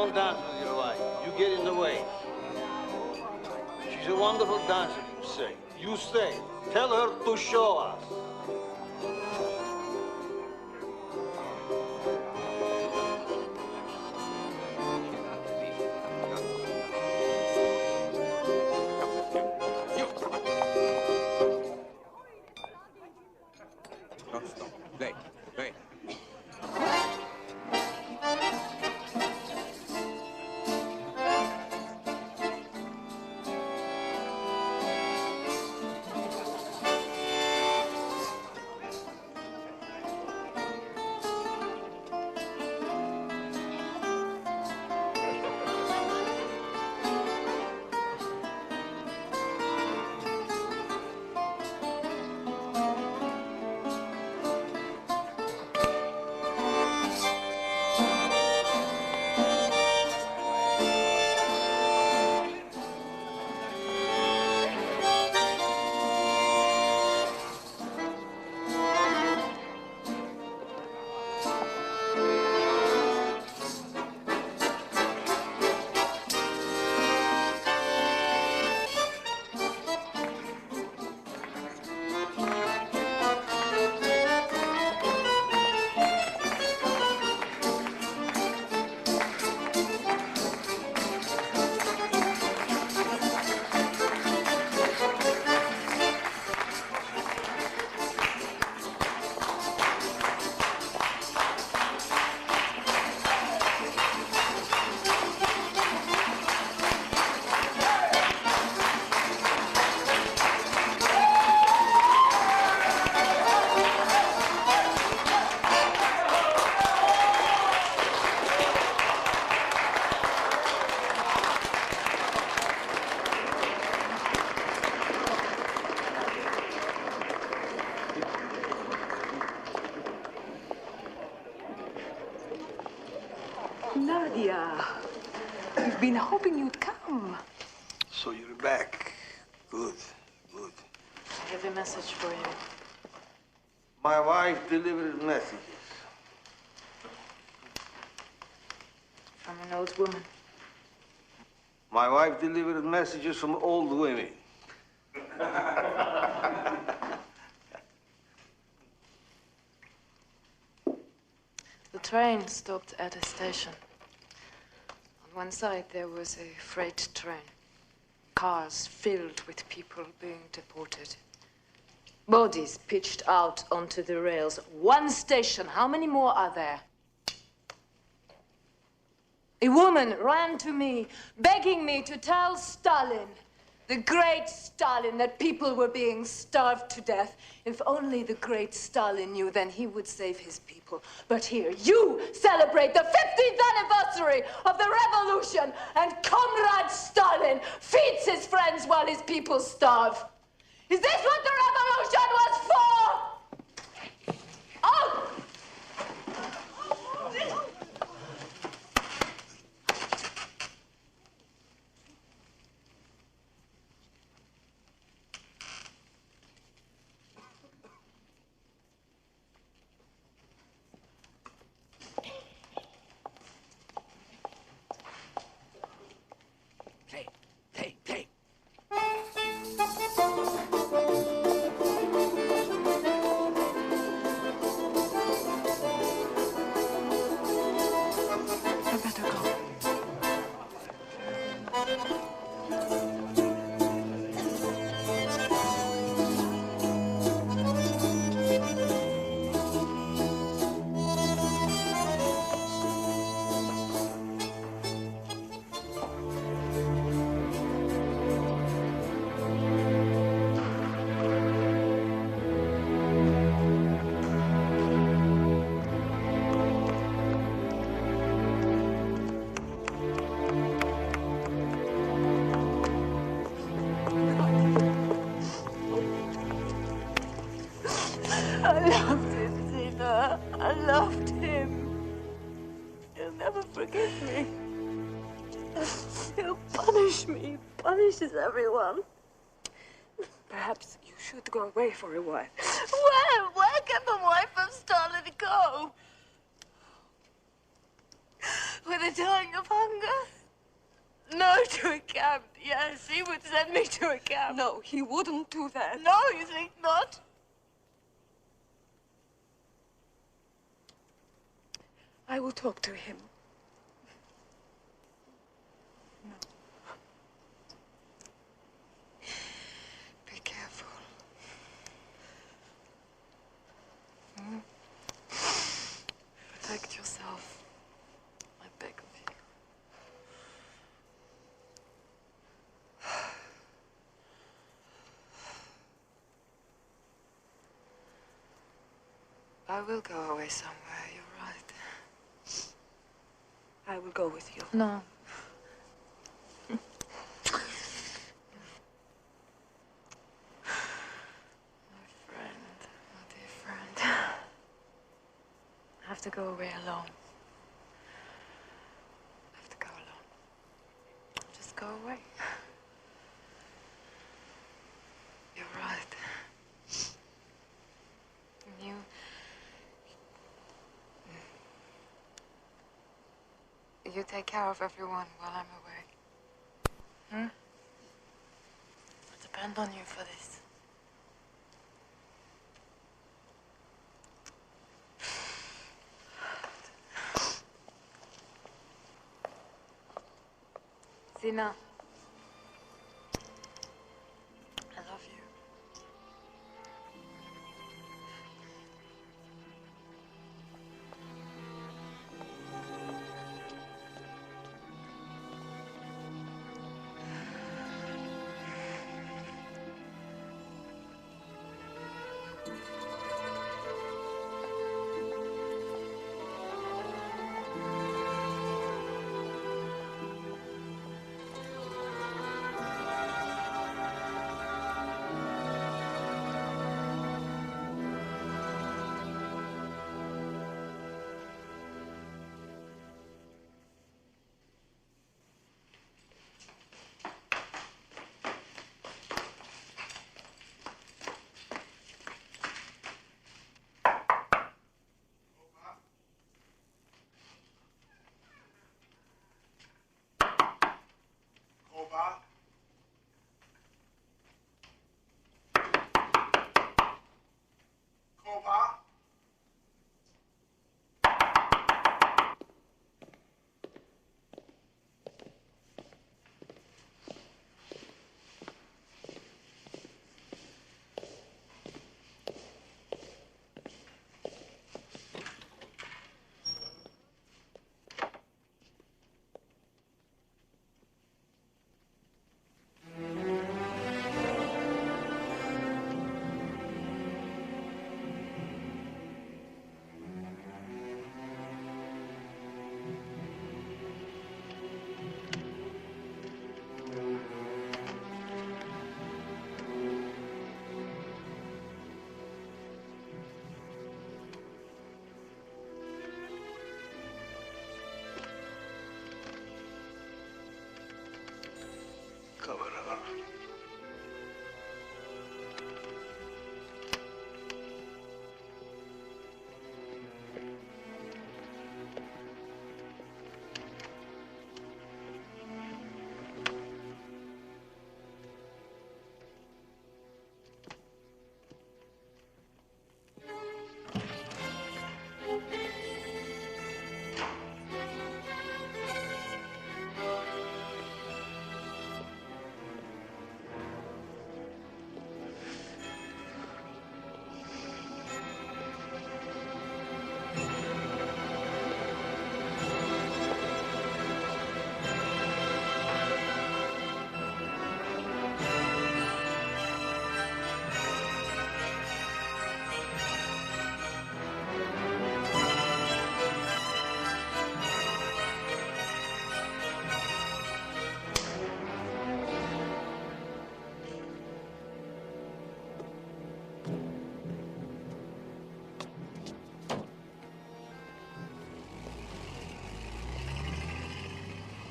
don't dance with your wife. You get in the way. She's a wonderful dancer, you say. You stay. Tell her to show us. Nadia, we've been hoping you'd come. So you're back. Good, good. I have a message for you. My wife delivered messages. From an old woman. My wife delivered messages from old women. The train stopped at a station. On one side, there was a freight train. Cars filled with people being deported. Bodies pitched out onto the rails. One station. How many more are there? A woman ran to me, begging me to tell Stalin, the great Stalin, that people were being starved to death. If only the great Stalin knew, then he would save his people. But here, you celebrate the 50th anniversary of the revolution, and Comrade Stalin feeds his friends while his people starve. Is this what the revolution was for? Oh! I loved him, Zina. I loved him. He'll never forgive me. He'll punish me. He punishes everyone. Perhaps you should go away for a while. Where? Where can the wife of Stalin go? With a dying of hunger? No, to a camp. Yes, he would send me to a camp. No, he wouldn't do that. No, you think not? I will talk to him. No. Be careful. Protect yourself. I beg of you. I will go away somewhere, you're right. I will go with you. No. I have to go away alone. I have to go alone. Just go away. You're right. You take care of everyone while I'm away. I depend on you for this. Zina. I love you.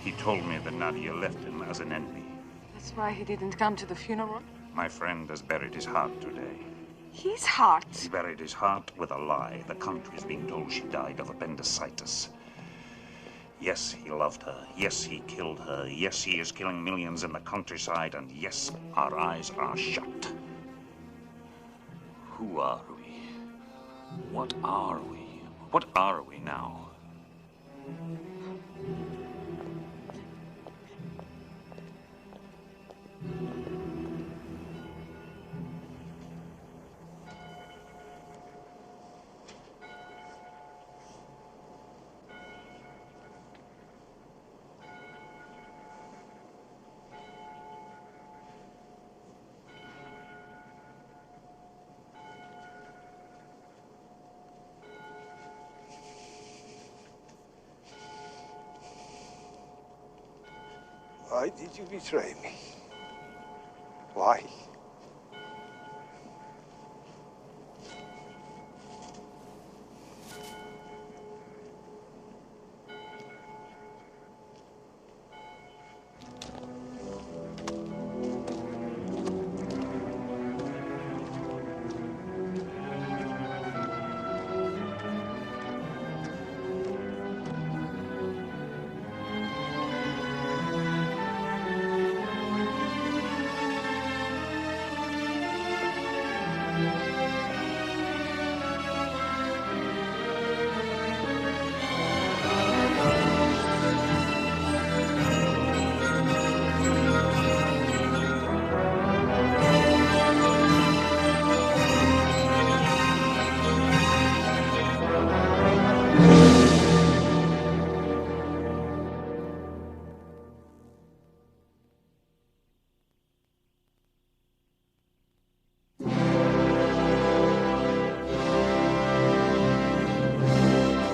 He told me that Nadia left him as an enemy. That's why he didn't come to the funeral? My friend has buried his heart today. His heart? He buried his heart with a lie. The country is being told she died of appendicitis. Yes, he loved her. Yes, he killed her. Yes, he is killing millions in the countryside. And yes, our eyes are shut. Who are we? What are we? What are we now? Why did you betray me? Why?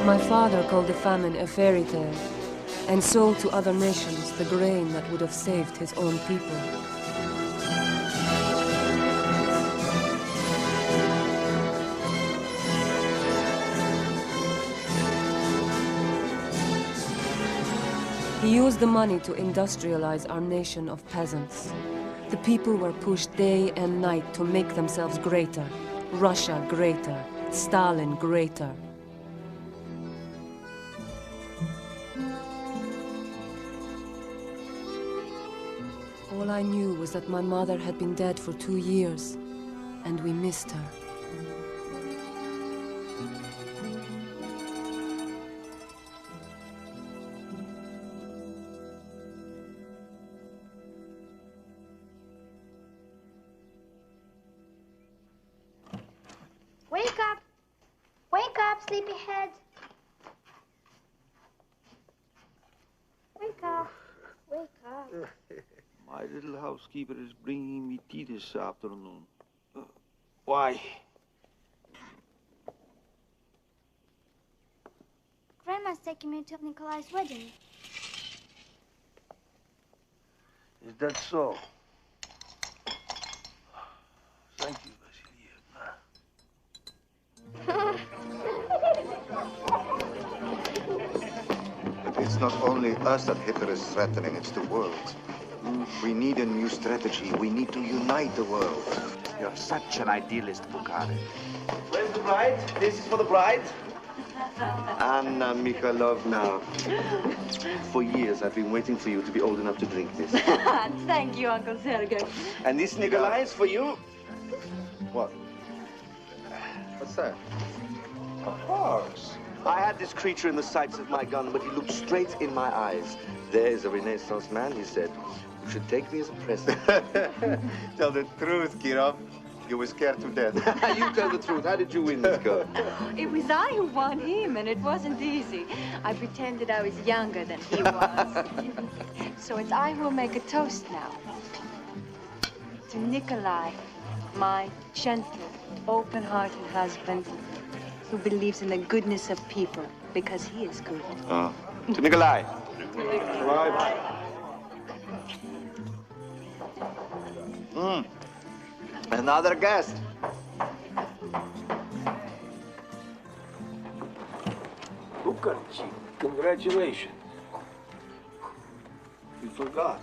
My father called the famine a fairy tale, and sold to other nations the grain that would have saved his own people. He used the money to industrialize our nation of peasants. The people were pushed day and night to make themselves greater. Russia greater, Stalin greater. All I knew was that my mother had been dead for 2 years, and we missed her. Wake up! Wake up, sleepyhead! Wake up! Wake up! My little housekeeper is bringing me tea this afternoon. Why? Grandma's taking me to Nikolai's wedding. Is that so? Thank you, But it's not only us that Hitler is threatening, it's the world. We need a new strategy. We need to unite the world. You're such an idealist, Bukhari. Where's the bride? This is for the bride? Anna Mikhailovna. For years, I've been waiting for you to be old enough to drink this. Thank you, Uncle Sergei. And this, Nikolai, is for you. What? What's that? A horse. I had this creature in the sights of my gun, but he looked straight in my eyes. There is a Renaissance man, he said. You should take me as a present. Tell the truth, Kirov. You were scared to death. You tell the truth. How did you win this girl? It was I who won him, and it wasn't easy. I pretended I was younger than he was. So it's I who will make a toast now. To Nikolai, my gentle, open-hearted husband, who believes in the goodness of people because he is good. To Nikolai. Another guest. Bukarchi, congratulations. You forgot.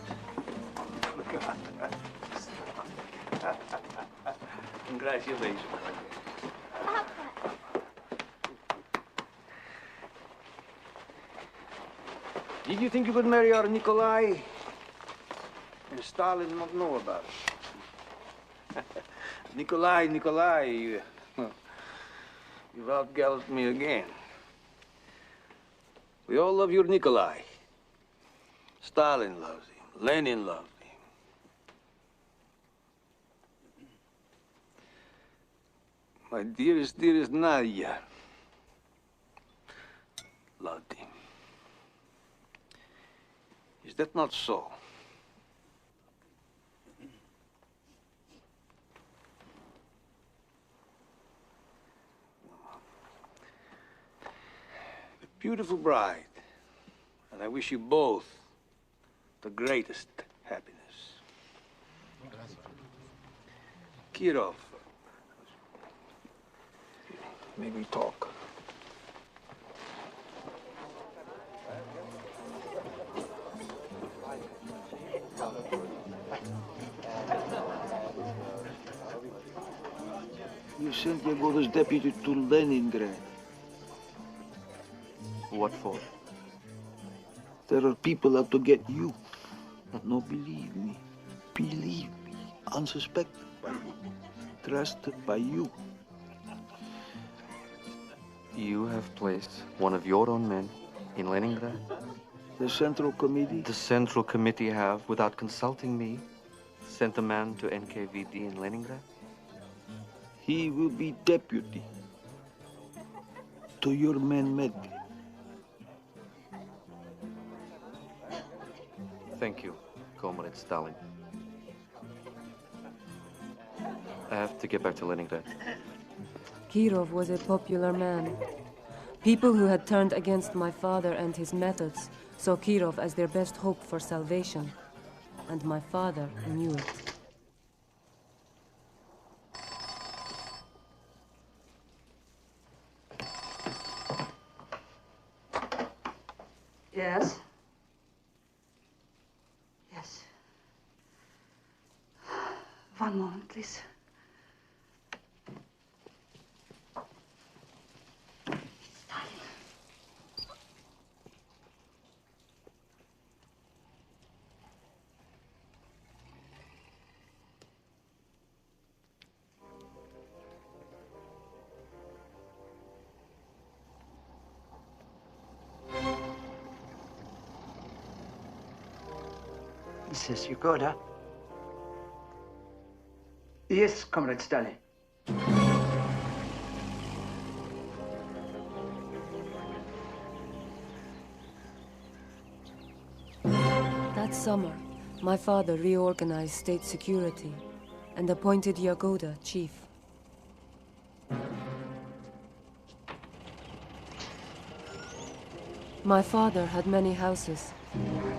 Congratulations. Did you think you could marry our Nikolai and Stalin not know about it? Nikolai, you've outgalloped me again. We all love your Nikolai. Stalin loves him. Lenin loved him. My dearest Nadia loved him. Is that not so? A beautiful bride, and I wish you both the greatest happiness. Kirov, may we talk? You sent your brother's deputy to Leningrad. What for? There are people out to get you. No, believe me. Believe me. Unsuspected by you. Trusted by you. You have placed one of your own men in Leningrad? The Central Committee? The Central Committee have, without consulting me, sent a man to NKVD in Leningrad? He will be deputy to your man Medved. Thank you, Comrade Stalin. I have to get back to Leningrad. Kirov was a popular man. People who had turned against my father and his methods saw Kirov as their best hope for salvation. And my father knew it. Yes? Yes. One moment, please. This you good, huh? Yes, Comrade Stalin. That summer, my father reorganized state security and appointed Yagoda chief. My father had many houses,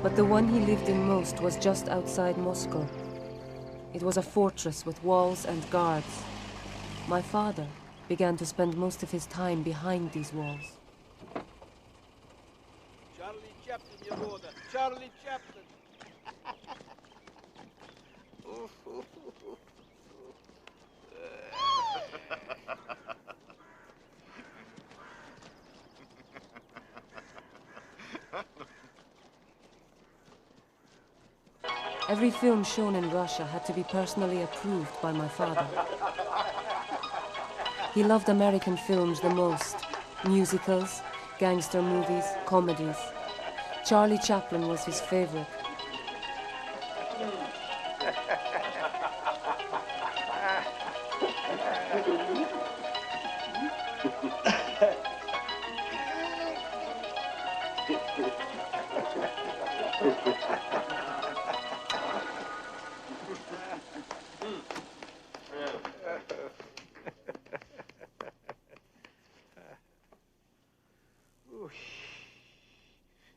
but the one he lived in most was just outside Moscow. It was a fortress with walls and guards. My father began to spend most of his time behind these walls. Charlie Chaplin, Yagoda. Charlie Chaplin. Every film shown in Russia had to be personally approved by my father. He loved American films the most. Musicals, gangster movies, comedies. Charlie Chaplin was his favorite.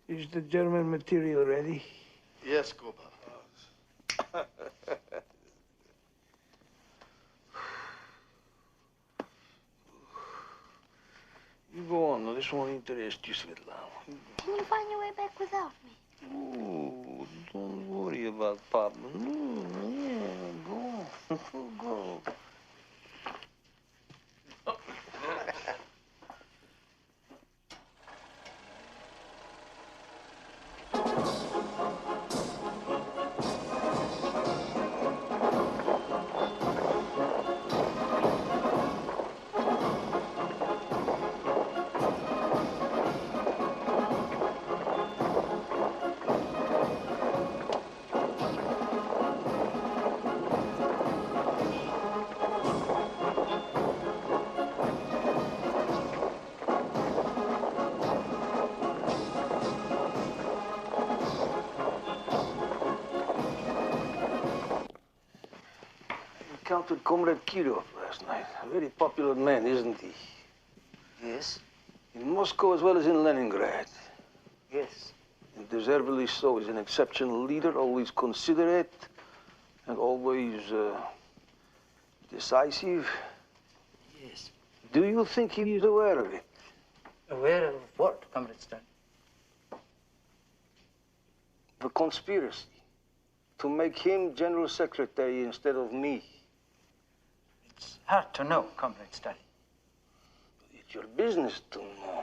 Is the German material ready? Yes, Kuba. You go on, this won't interest you, Svetlana. You'll find your way back without me. Oh, don't worry about Papa. No, yeah, go. Go. encountered Comrade Kirov last night. A very popular man, isn't he? Yes? In Moscow as well as in Leningrad. Yes. And deservedly so. He's an exceptional leader, always considerate, and always decisive. Yes. Do you think he is aware of it? Aware of what, Comrade Stalin? The conspiracy to make him General Secretary instead of me. It's hard to know, Comrade Stalin. It's your business to know.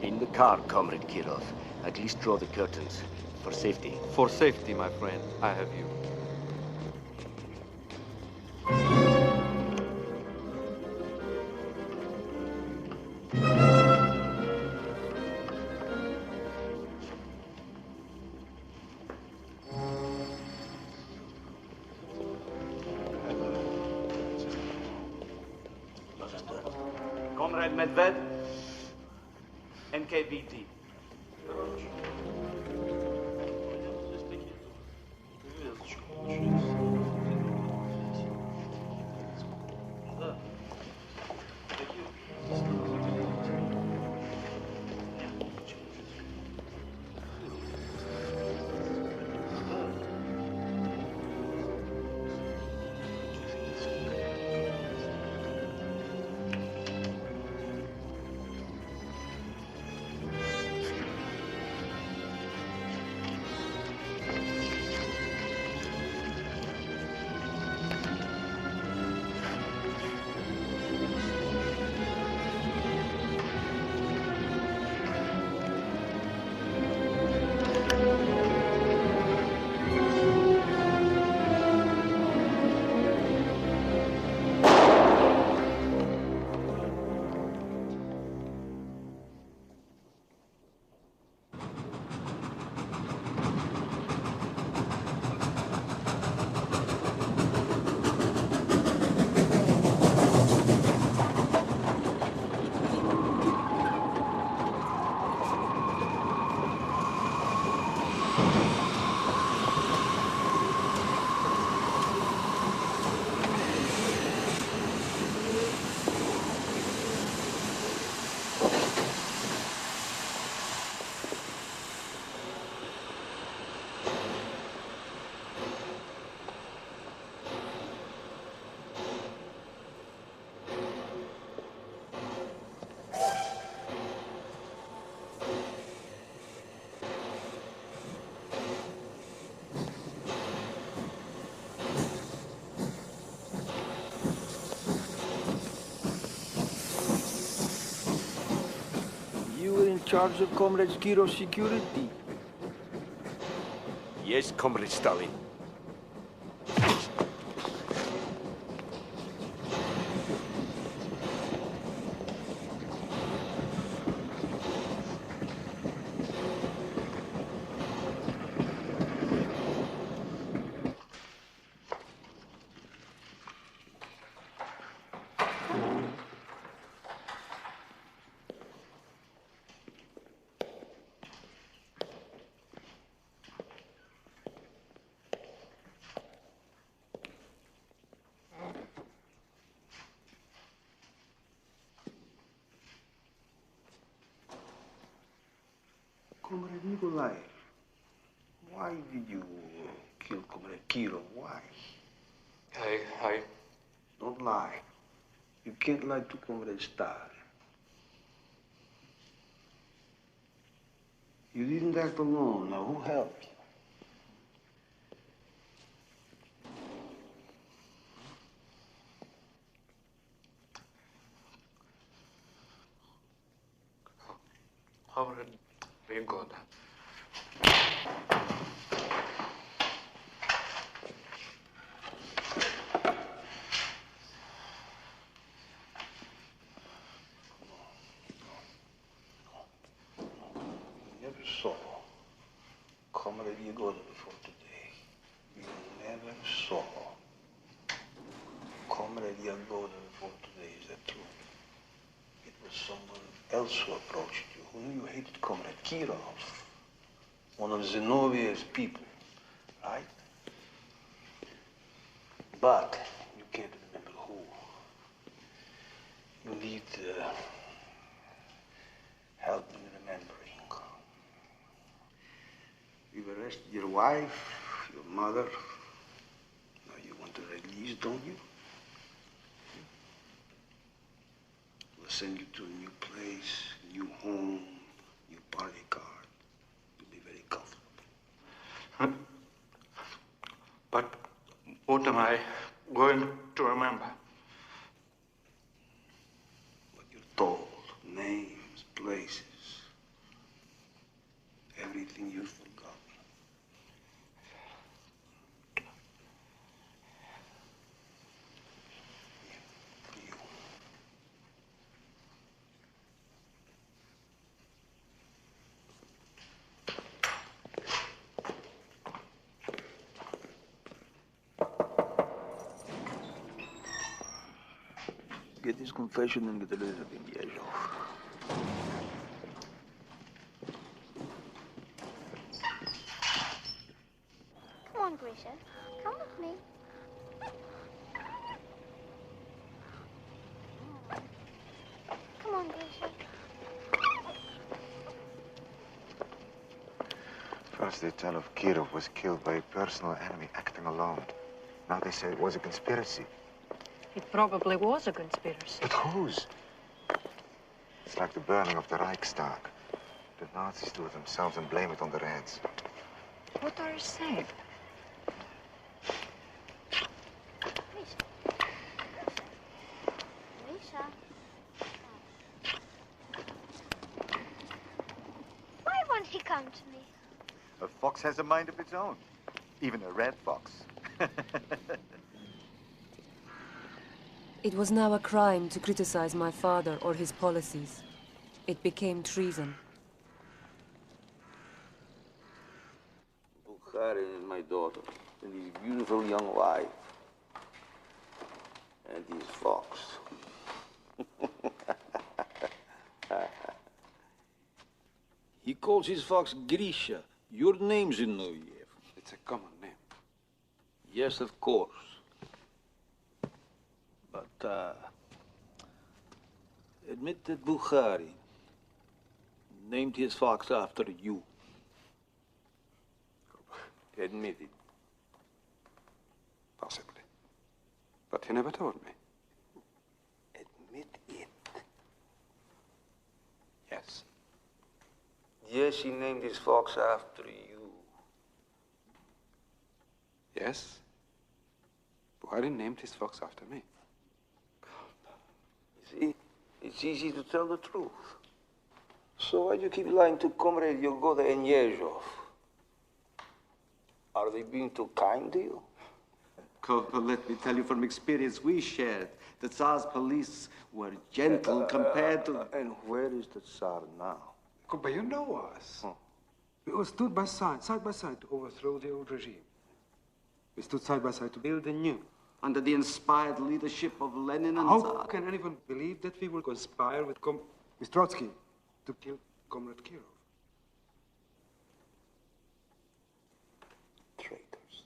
In the car, Comrade Kirov. At least draw the curtains. For safety. For safety, my friend, I have you. Comrade Medved, NKVD. In charge of Comrade Kirov's security? Yes, Comrade Stalin. Comrade Nikolai, why did you kill Comrade Kirov? Why? I... Don't lie. You can't lie to Comrade Stalin. You didn't act alone. Now, who helped you? Comrade, be good. saw Comrade Yagoda before today. You never saw Comrade Yagoda before today. Is that true? It was someone else who approached you, who knew you hated Comrade Kirov, one of Zinoviev's people, right? But you can't remember who. You need help in remembering. You've arrested your wife, your mother. Now you want to release, don't you? We'll send you to a new place, new home, new party card. You'll be very comfortable. But what am I going to remember? What you're told, names, places, everything you've forgotten. Get his confession and get rid of him, Yezhov. Come on, Grisha. Come with me. Come on, Grisha. First they tell of Kirov was killed by a personal enemy acting alone. Now they say it was a conspiracy. It probably was a conspiracy. But whose? It's like the burning of the Reichstag. The Nazis do it themselves and blame it on the Reds. What are you saying? Grisha. Why won't he come to me? A fox has a mind of its own. Even a red fox. It was now a crime to criticize my father or his policies. It became treason. Bukharin is my daughter, and his beautiful young wife, and his fox. He calls his fox Grisha. Your name's Zinoviev. It's a common name. Yes, of course. But, admit that Bukharin named his fox after you. Admit it. Possibly. But he never told me. Admit it. Yes. Yes, he named his fox after you. Yes. Bukharin named his fox after me. See, it's easy to tell the truth. So why do you keep lying to Comrade Yagoda and Yezhov? Are they being too kind to you? Corporal, let me tell you from experience we shared. The Tsar's police were gentle compared to... And where is the Tsar now? But you know us. We all stood side by side to overthrow the old regime. We stood side by side to build the new. Under the inspired leadership of Lenin and How Tsar. can anyone believe that we will conspire with Trotsky to kill Comrade Kirov? Traitors.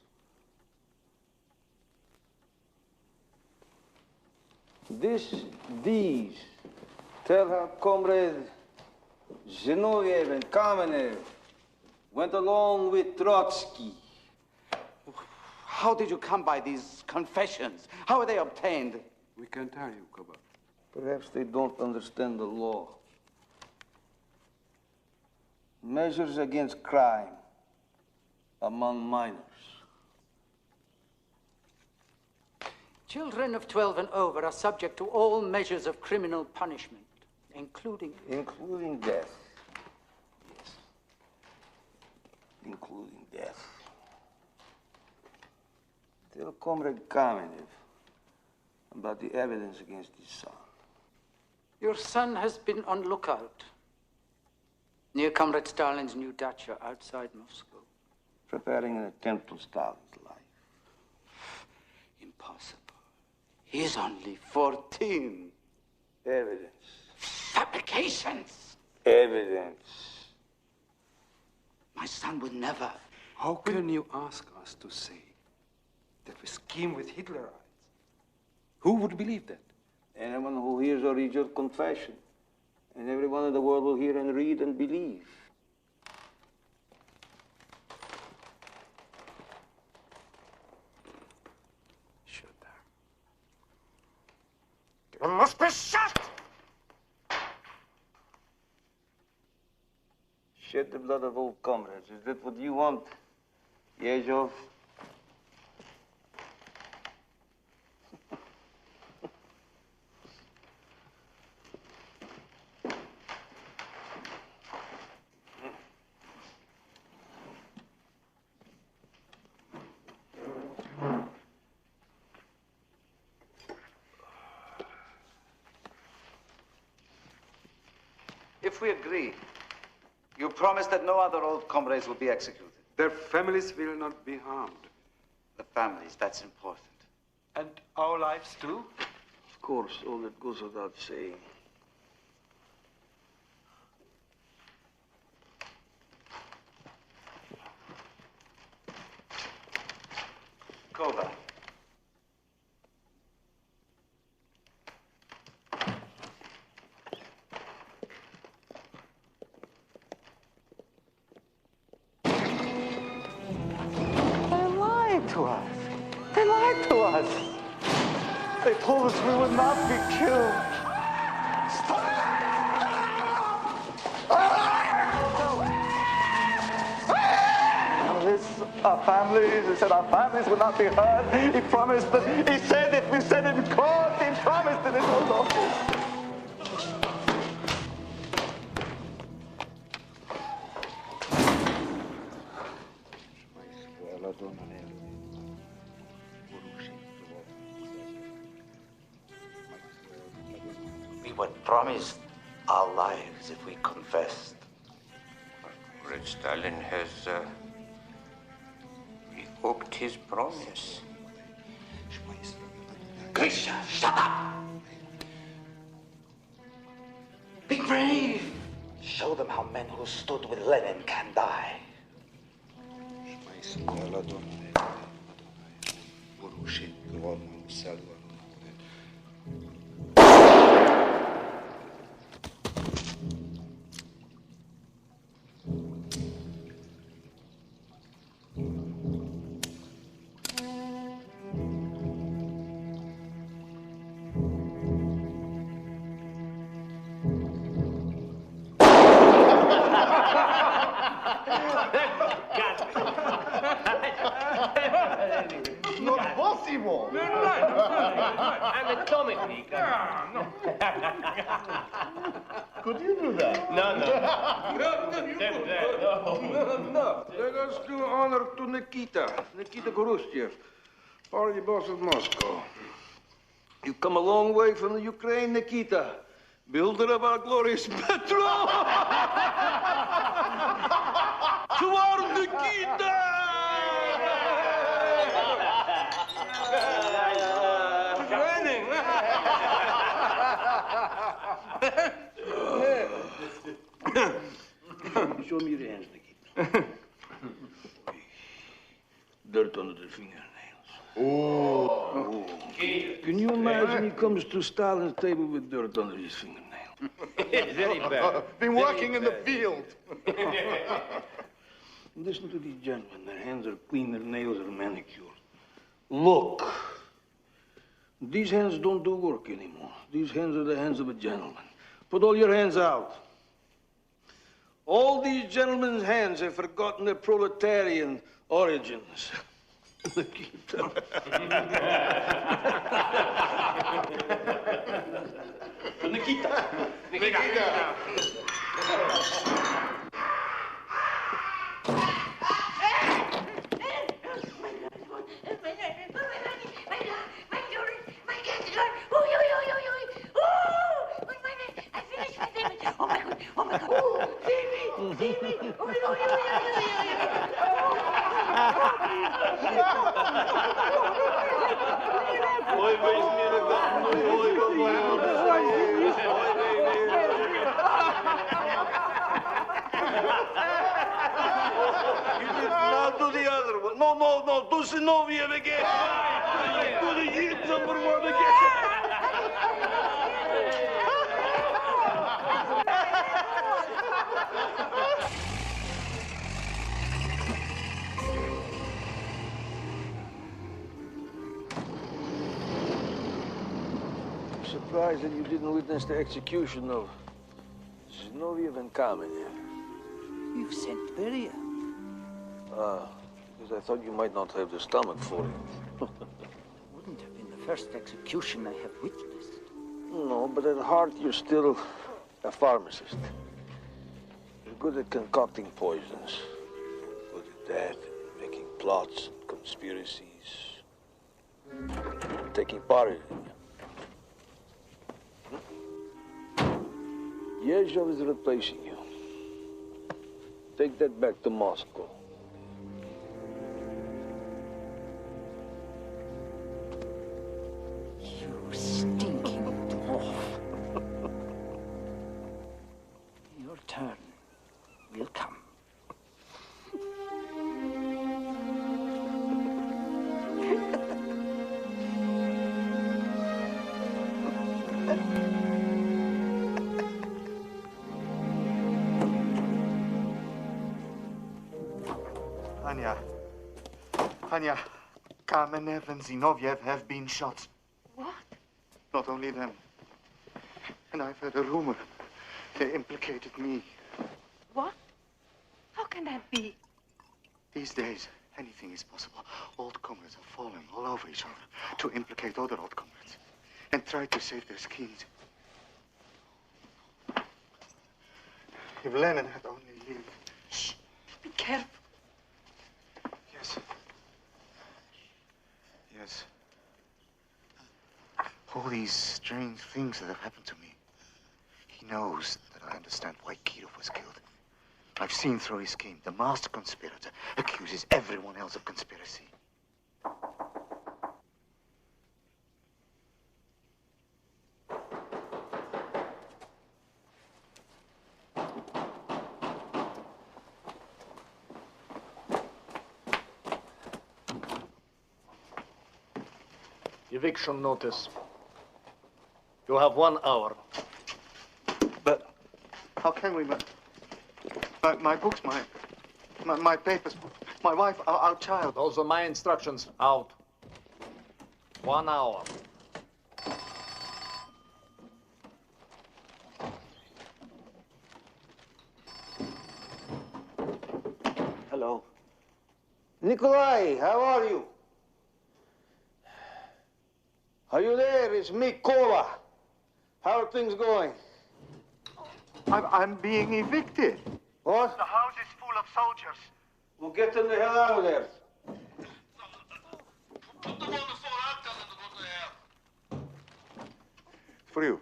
These tell how Comrade Zinoviev and Kamenev went along with Trotsky. How did you come by these confessions? How were they obtained? We can't tell you, Koba. Perhaps they don't understand the law. Measures against crime among minors. Children of 12 and over are subject to all measures of criminal punishment, including... Including death. Yes. Including death. Tell Comrade Kamenev about the evidence against his son. Your son has been on lookout. Near Comrade Stalin's new dacha outside Moscow. Preparing an attempt to Stalin's life. Impossible. He's only 14. Evidence. Fabrications. Evidence. My son would never. How can you ask us to say that we scheme with Hitlerites? Who would believe that? Anyone who hears or reads your confession. And everyone in the world will hear and read and believe. Shoot them. You must be shot! Shed the blood of old comrades. Is that what you want, Yezhov? If we agree, you promise that no other old comrades will be executed. Their families will not be harmed. The families, that's important. And our lives too? Of course, all that goes without saying. Kova. To us. They lied to us. They told us we would not be killed. Our families, he said our families would not be hurt. He promised that, he said it, we said it in court, he promised it in his office. We were promised our lives if we confessed. Red Stalin has revoked his promise. Grisha, shut up! Be brave! Show them how men who stood with Lenin can die. Not possible! Anatomically. Could you do that? No. No. Let us do honor to Nikita Khrushchev, party boss of Moscow. You've come a long way from the Ukraine, Nikita. Builder of our glorious metro! To our Nikita! It's raining. Show me your hands, Nikita. Dirt under the fingernails. Oh. Can you imagine he comes to Stalin's table with dirt under his fingernail? Very bad. Been working in the field. Listen to these gentlemen. Their hands are clean, their nails are manicured. Look. These hands don't do work anymore. These hands are the hands of a gentleman. Put all your hands out. All these gentlemen's hands have forgotten their proletarian origins. Nikita. Nikita. Oh my God. Now do the other one. No, no, no. Do Zinoviev again. Do the hit number one again. I'm surprised that you didn't witness the execution of Zinoviev and Kamenev. You've sent Beria. Because I thought you might not have the stomach for it. Wouldn't have been the first execution I have witnessed. No, but at heart, you're still a pharmacist. You're good at concocting poisons. Good at that, making plots and conspiracies. Taking part in it. Yezhov is replacing you. Take that back to Moscow. You stinking dwarf. Your turn will come. Anya, Kamenev and Zinoviev have been shot. What? Not only them. And I've heard a rumor. They implicated me. What? How can that be? These days, anything is possible. Old comrades are falling all over each other to implicate other old comrades and try to save their skins. If Lenin had only lived... Shh! Be careful. Yes. Yes. All these strange things that have happened to me. He knows that I understand why Kirov was killed. I've seen through his scheme. The master conspirator accuses everyone else of conspiracy. Eviction notice. You have 1 hour. But how can we? My books, my papers, my wife, our child. Those are my instructions. Out. 1 hour. Hello. Nikolai, how are you? Are you there? It's me, Kova. How are things going? I'm being evicted. What? The house is full of soldiers. Well, get them the hell out of there. For you,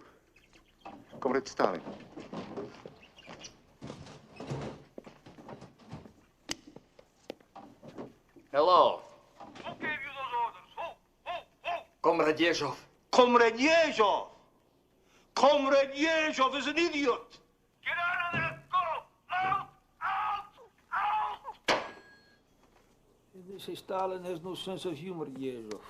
Comrade Stalin. Hello. Who gave you those orders? Who? Comrade Yezhov. Comrade Yezhov! Comrade Yezhov is an idiot! Get out of there! Go! Out! Out! Out! They say Stalin has no sense of humor, Yezhov.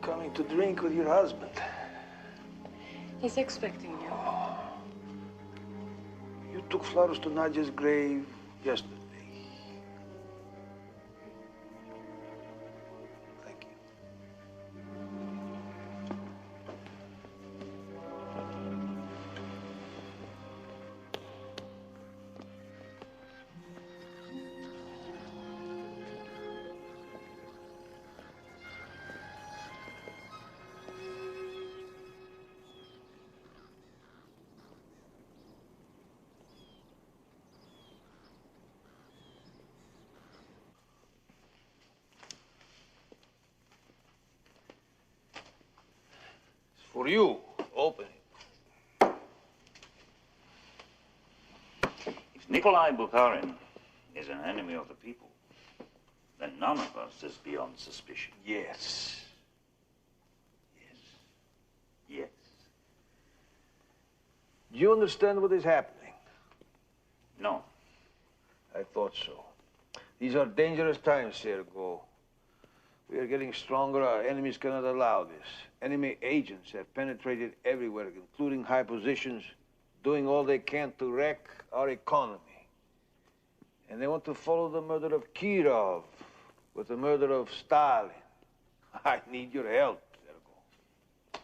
Coming to drink with your husband. He's expecting you. You took flowers to Nadia's grave yesterday. Thank you. For you. Open it. If Nikolai Bukharin is an enemy of the people, then none of us is beyond suspicion. Yes. Yes. Do you understand what is happening? No. I thought so. These are dangerous times, Sergo. We are getting stronger. Our enemies cannot allow this. Enemy agents have penetrated everywhere, including high positions, doing all they can to wreck our economy. And they want to follow the murder of Kirov with the murder of Stalin. I need your help, Sergo.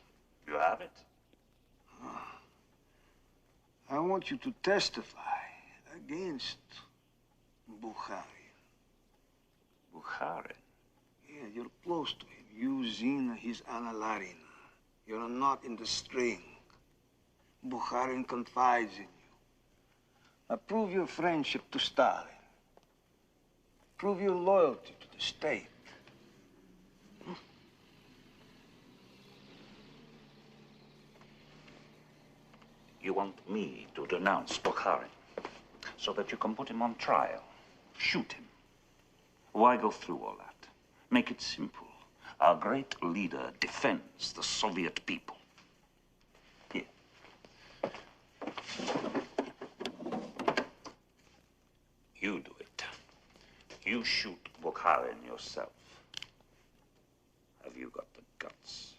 You have it? I want you to testify against Bukharin. Bukharin? Yeah, you're close to him. You, Zina, he's Anna Larina. You're a knot in the string. Bukharin confides in you. Now prove your friendship to Stalin. Prove your loyalty to the state. You want me to denounce Bukharin so that you can put him on trial, shoot him. Why go through all that? Make it simple. Our great leader defends the Soviet people. Here. You do it. You shoot Bukharin yourself. Have you got the guts?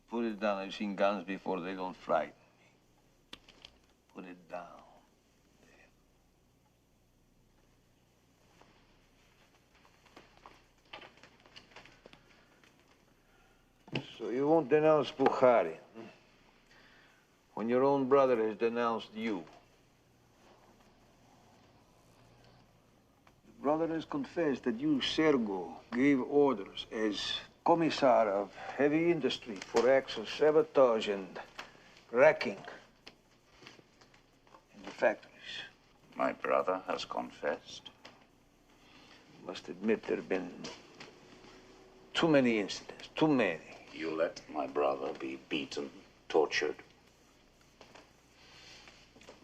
Put it down. I've seen guns before. They don't frighten me. Put it down. So you won't denounce Bukharin when your own brother has denounced you. The brother has confessed that you, Sergo, gave orders as commissar of heavy industry for acts of sabotage and wrecking in the factories. My brother has confessed. You must admit there have been too many incidents, too many. You let my brother be beaten, tortured.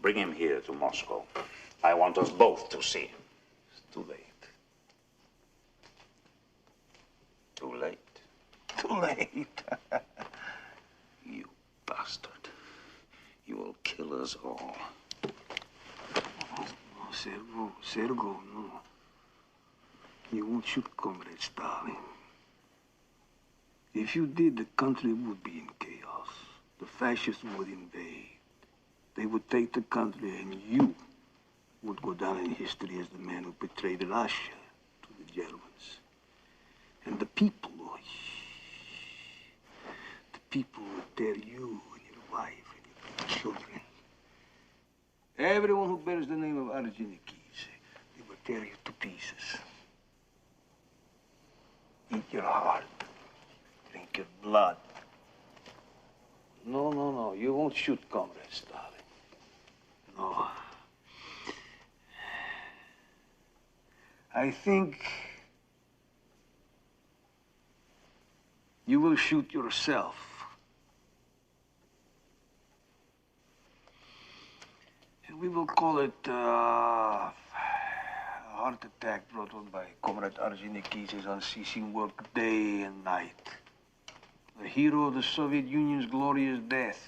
Bring him here to Moscow. I want us both to see him. It's too late. Too late? Too late. You bastard. You will kill us all. No, Sergo, no. You won't shoot Comrade Stalin. If you did, the country would be in chaos. The fascists would invade. They would take the country, and you would go down in history as the man who betrayed Russia to the Germans. And the people would tear you and your wife and your children. Everyone who bears the name of Orgestrations, they will tear you to pieces. Eat your heart. Drink your blood. No. You won't shoot Comrade Stalin. No. I think you will shoot yourself. And we will call it a heart attack brought on by Comrade Orgestrations' unceasing work day and night. The hero of the Soviet Union's glorious death.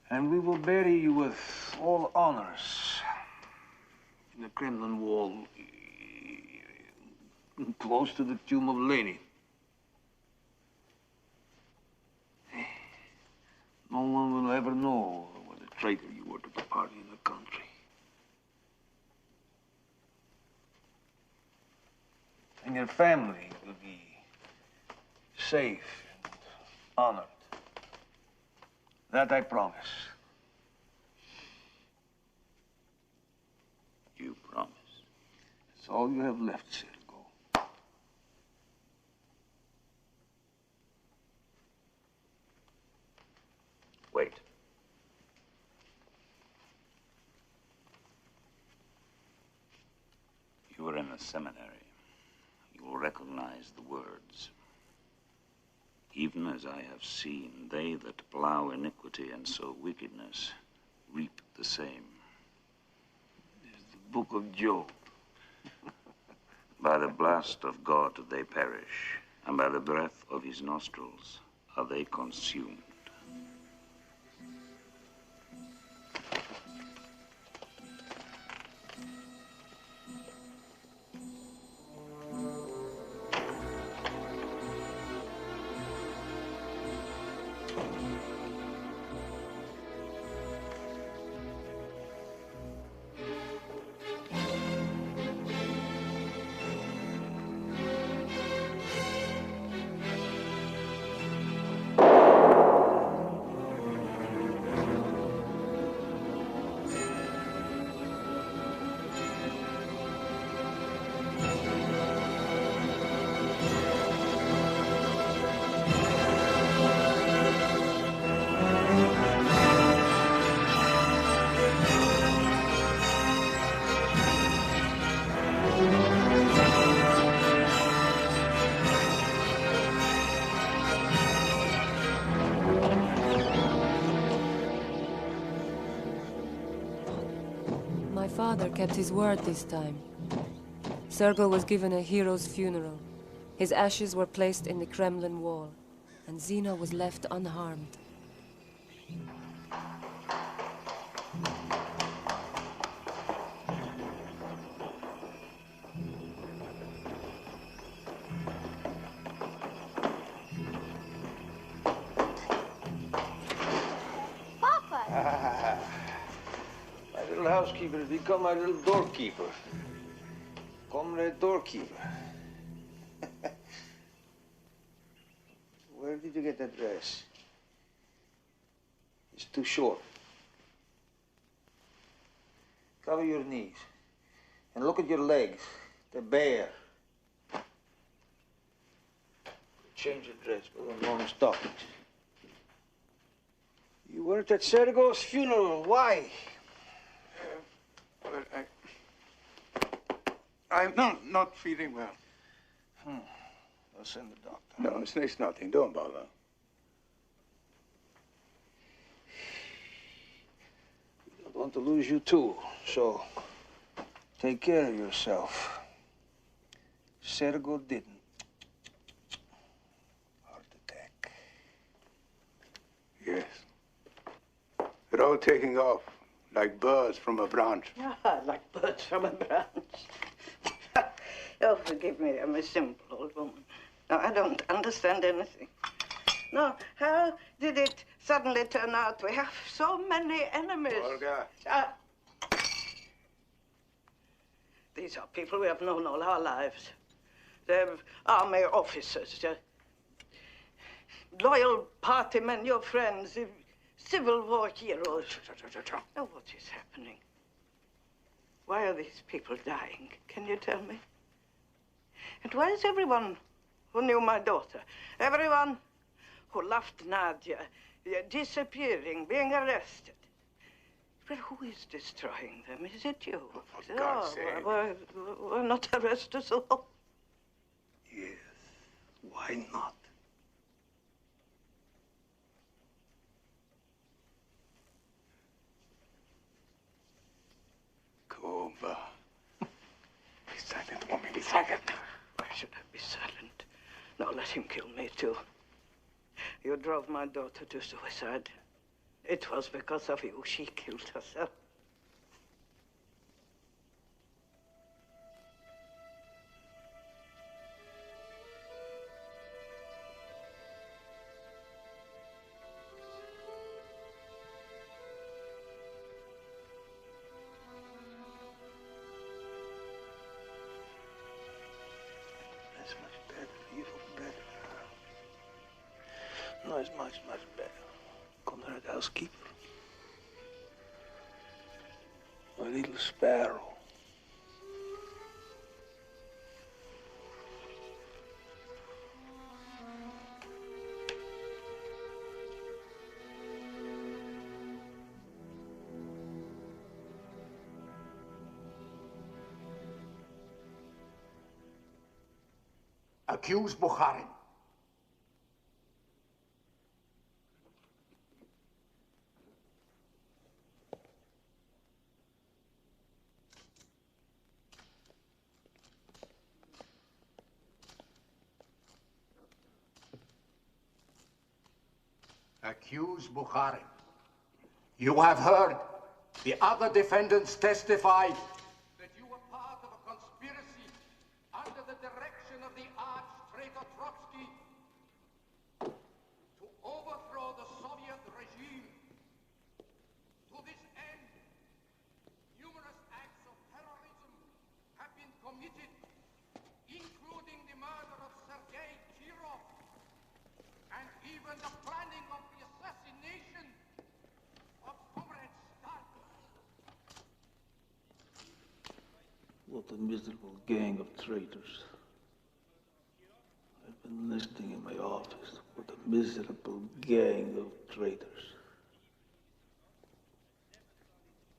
And we will bury you with all honors in the Kremlin wall, close to the tomb of Lenin. No one will ever know what a traitor you were to the party and the country. And your family will be safe and honored. That I promise. You promise? That's all you have left, Sergo. Wait. You were in a seminary. You will recognize the words. Even as I have seen, they that plow iniquity and sow wickedness reap the same. It's the book of Job. By the blast of God they perish, and by the breath of his nostrils are they consumed. My father kept his word this time. Sergei was given a hero's funeral. His ashes were placed in the Kremlin wall, and Zina was left unharmed. Papa! My little housekeeper has become my little doorkeeper. Comrade doorkeeper. Where did you get that dress? It's too short. Cover your knees. And look at your legs. They're bare. Change the dress, put on long stockings. You weren't at Sergei's funeral. Why? Well, I'm not feeling well. I'll send the doctor. No, it's nothing. Don't bother. We don't want to lose you too, so take care of yourself. Sergei didn't. Heart attack. Yes. They're all taking off like birds from a branch. Ah, like birds from a branch. Oh, forgive me, I'm a simple old woman. No, I don't understand anything. No, how did it suddenly turn out we have so many enemies? Olga. These are people we have known all our lives. They're army officers, loyal party men, your friends, Civil War heroes. Now, what is happening? Why are these people dying? Can you tell me? And why is everyone who knew my daughter, everyone who loved Nadia, disappearing, being arrested? Well, who is destroying them? Is it you? For God's sake. Why not arrest us all? Yes. Why not? Kova. Be silent, woman. Be silent. Why should I be silent? Now let him kill me, too. You drove my daughter to suicide. It was because of you she killed herself. That's much better. You feel better. No, it's much, much better. Conrad, housekeeper. My little sparrow. Accuse Bukharin. Accuse Bukharin. You have heard the other defendants testify that you were part of a conspiracy under the direction of the arch-traitor Trotsky to overthrow the Soviet regime. To this end, numerous acts of terrorism have been committed, including the murder of Sergei Kirov and even the planning of the assassination of Comrade Stalin. What a miserable gang of traitors. I've been listening in my office. What a miserable gang of traitors.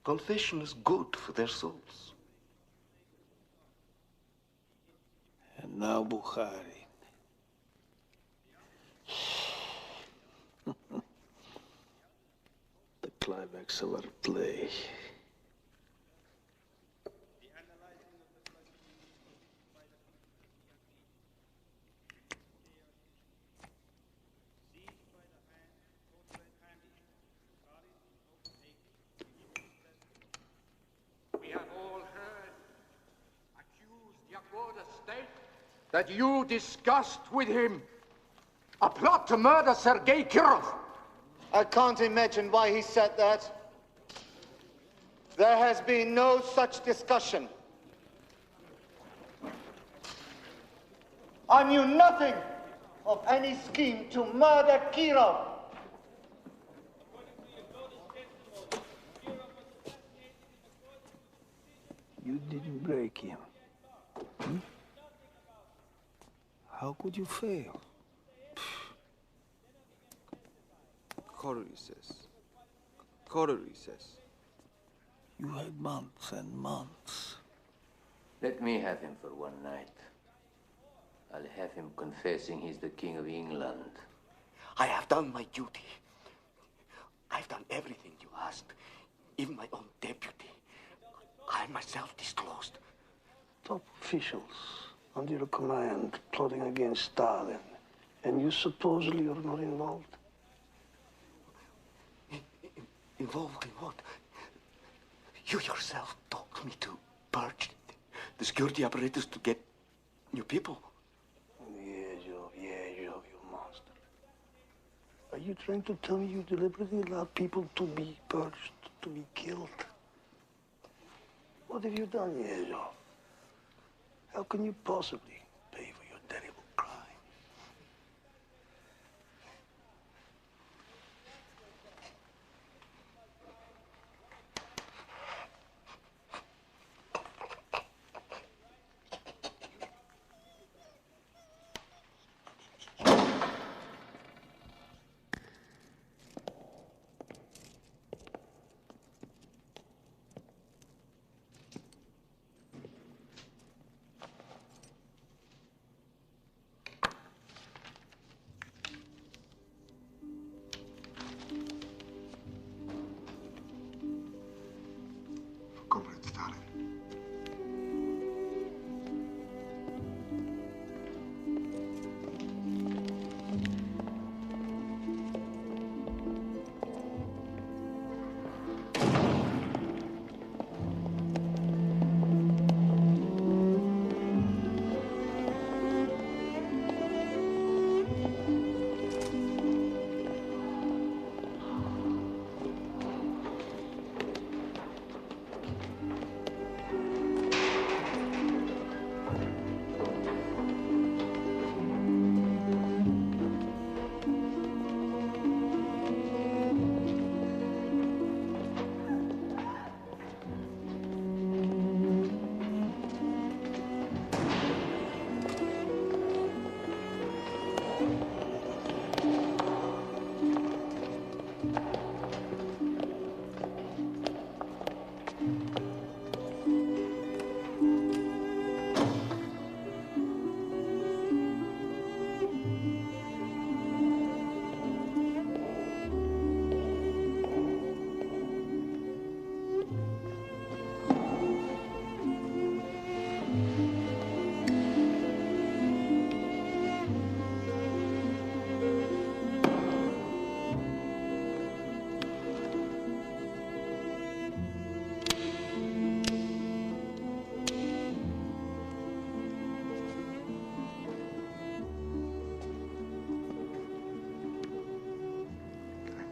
Confession is good for their souls. And now Bukhari. The climax of our play. We have all heard, accused Yagoda state that you discussed with him a plot to murder Sergei Kirov. I can't imagine why he said that. There has been no such discussion. I knew nothing of any scheme to murder Kirov. You didn't break him. Hmm? How could you fail? Corey says. You had months and months. Let me have him for one night. I'll have him confessing he's the King of England. I have done my duty. I've done everything you asked. Even my own deputy. I myself disclosed. Top officials under your command plotting against Stalin. And you supposedly are not involved? Involved in what? You yourself told me to purge the security apparatus to get new people. Yeah, you monster. Are you trying to tell me you deliberately allowed people to be purged, to be killed? What have you done, Yezhov? How can you possibly pay for your terrible crime?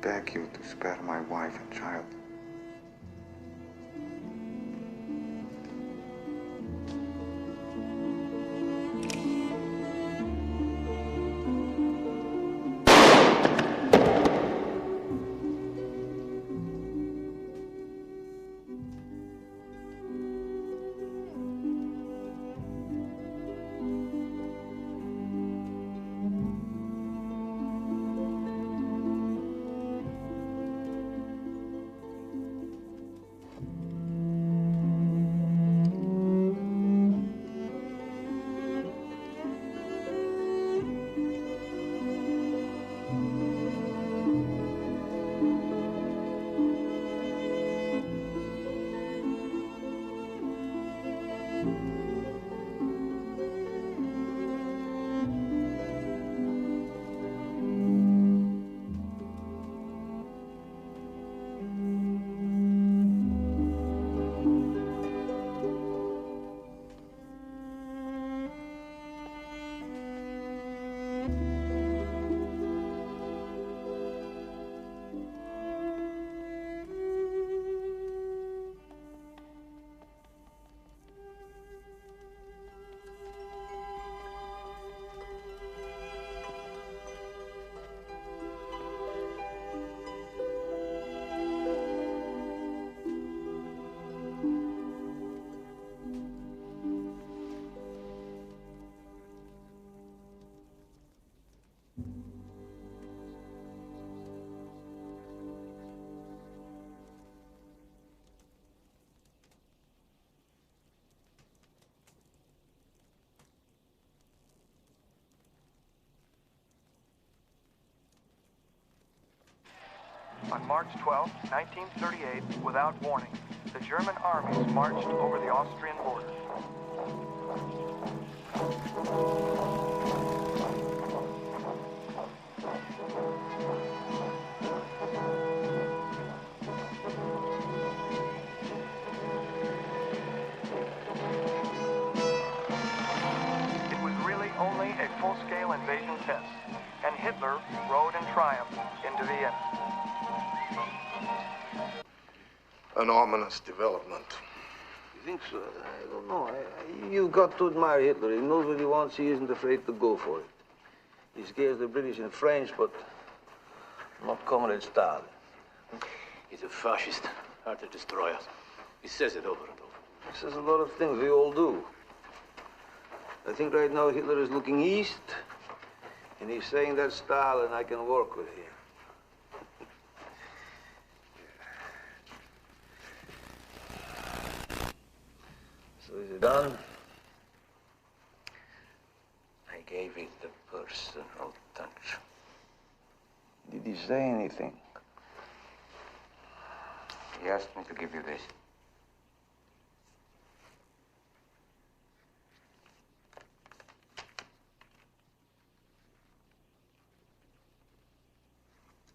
beg you to spare my wife and child. On March 12, 1938, without warning, the German armies marched over the Austrian border. It was really only a full-scale invasion test, and Hitler rode in triumph into Vienna. An ominous development. You think so? I don't know. You've got to admire Hitler. He knows what he wants. He isn't afraid to go for it. He scares the British and French, but not Comrade Stalin. He's a fascist, out to destroy us. He says it over and over. He says a lot of things. We all do. I think right now Hitler is looking east, and he's saying that Stalin, I can work with him. So is it done? I gave it the personal touch. Did he say anything? He asked me to give you this.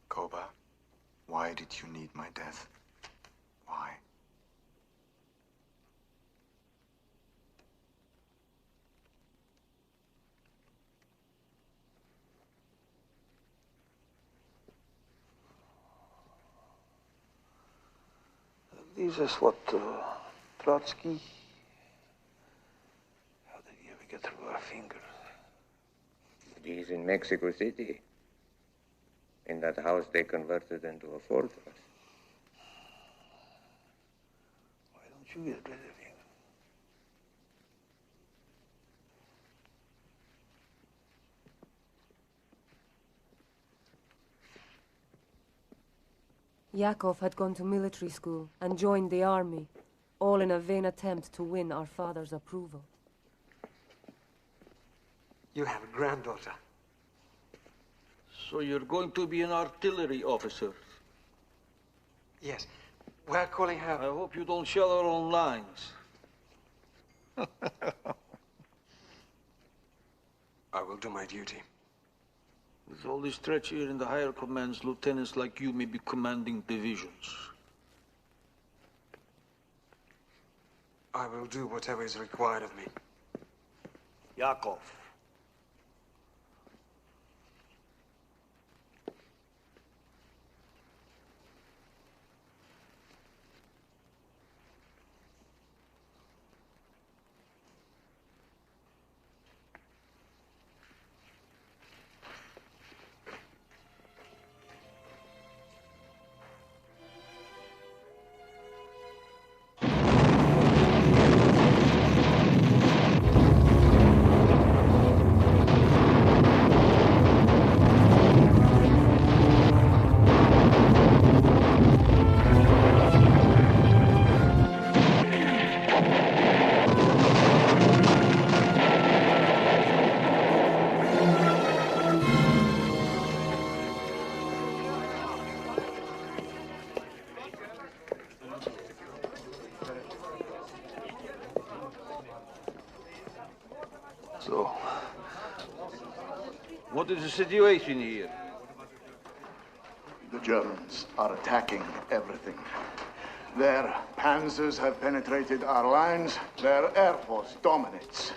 Koba, why did you need my death? Why? This is what Trotsky. How did he ever get through our fingers? He's in Mexico City. In that house they converted into a fortress. Why don't you get rid of him? Yakov had gone to military school and joined the army, all in a vain attempt to win our father's approval. You have a granddaughter. So you're going to be an artillery officer? Yes. We're calling her... I hope you don't shell her own lines. I will do my duty. With all this stretch here in the higher commands, lieutenants like you may be commanding divisions. I will do whatever is required of me. Yakov. So, what is the situation here? The Germans are attacking everything. Their panzers have penetrated our lines. Their air force dominates.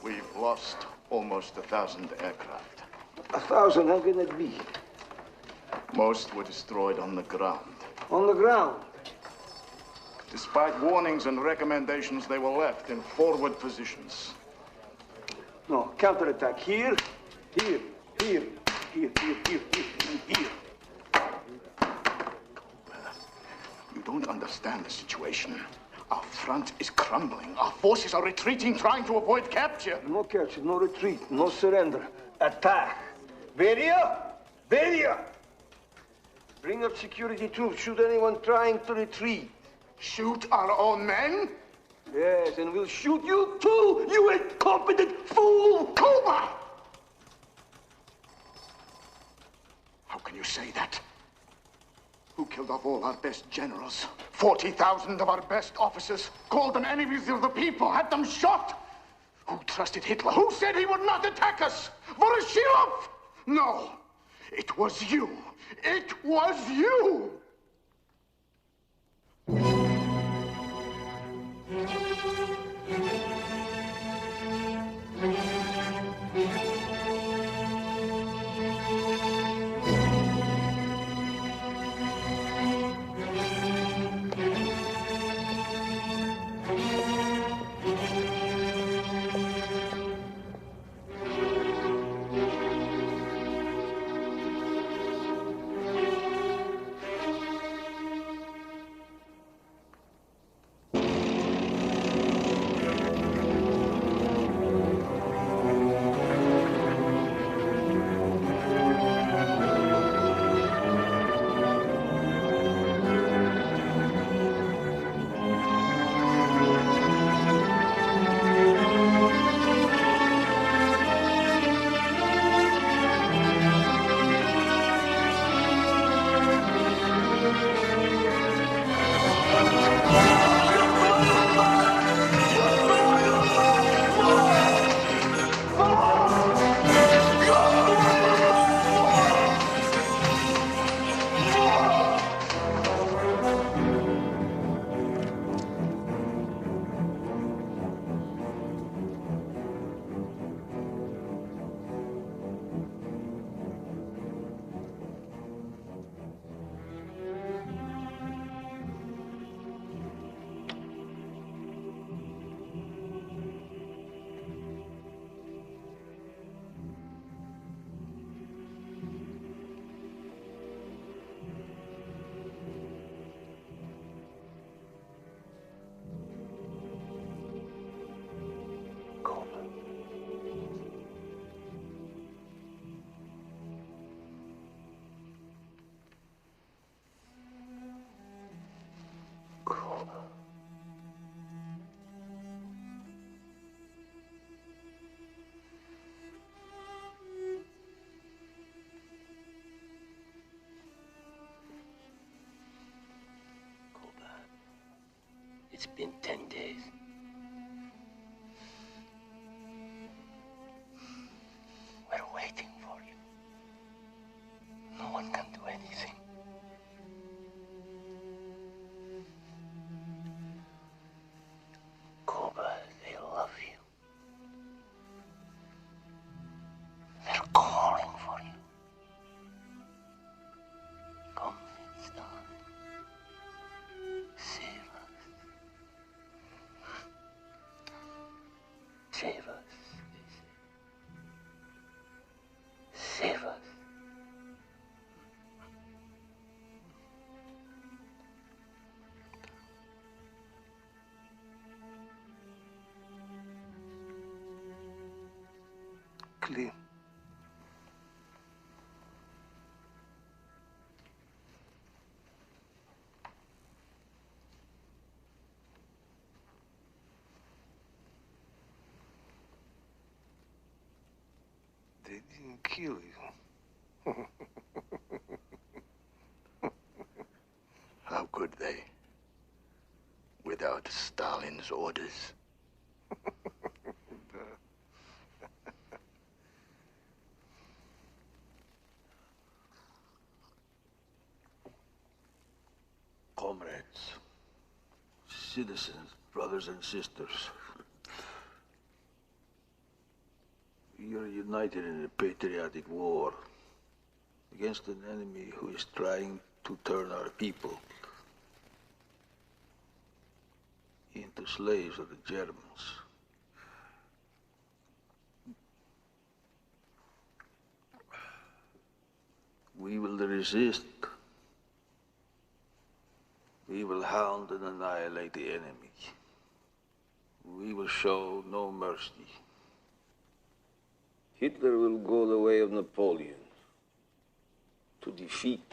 We've lost almost 1,000 aircraft. 1,000, how can it be? Most were destroyed on the ground. On the ground? Despite warnings and recommendations, they were left in forward positions. No, counterattack here, here, here, here, here, here, here, and here. You don't understand the situation. Our front is crumbling. Our forces are retreating, trying to avoid capture. No capture, no retreat, no surrender. Attack. Beria! Beria! Bring up security troops. Shoot anyone trying to retreat. Shoot our own men? Yes, and we'll shoot you too, you incompetent fool! Cuba! How can you say that? Who killed off all our best generals? 40,000 of our best officers, called them enemies of the people, had them shot? Who trusted Hitler? Who said he would not attack us? Voroshilov? No, it was you. It was you! It's been 10 days. We're waiting for you. No one can do anything. Cuba, they love you. They're calling for you. Come, Stalin. Save us. Save us. Save us. Clean. They didn't kill you. How could they? Without Stalin's orders. comrades, citizens, brothers and sisters. We are united in a patriotic war against an enemy who is trying to turn our people into slaves of the Germans. We will resist. We will hound and annihilate the enemy. We will show no mercy. Hitler will go the way of Napoleon, to defeat,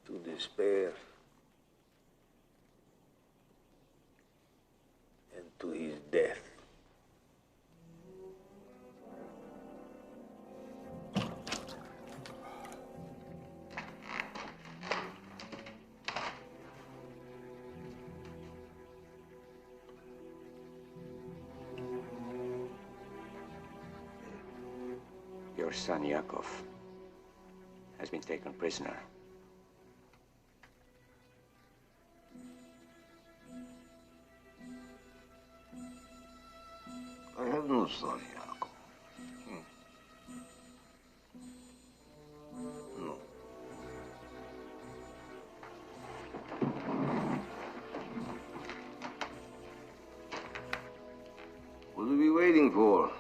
to despair, and to his death. Your son, Yakov, has been taken prisoner. I have no son, Yakov. No. What are we waiting for?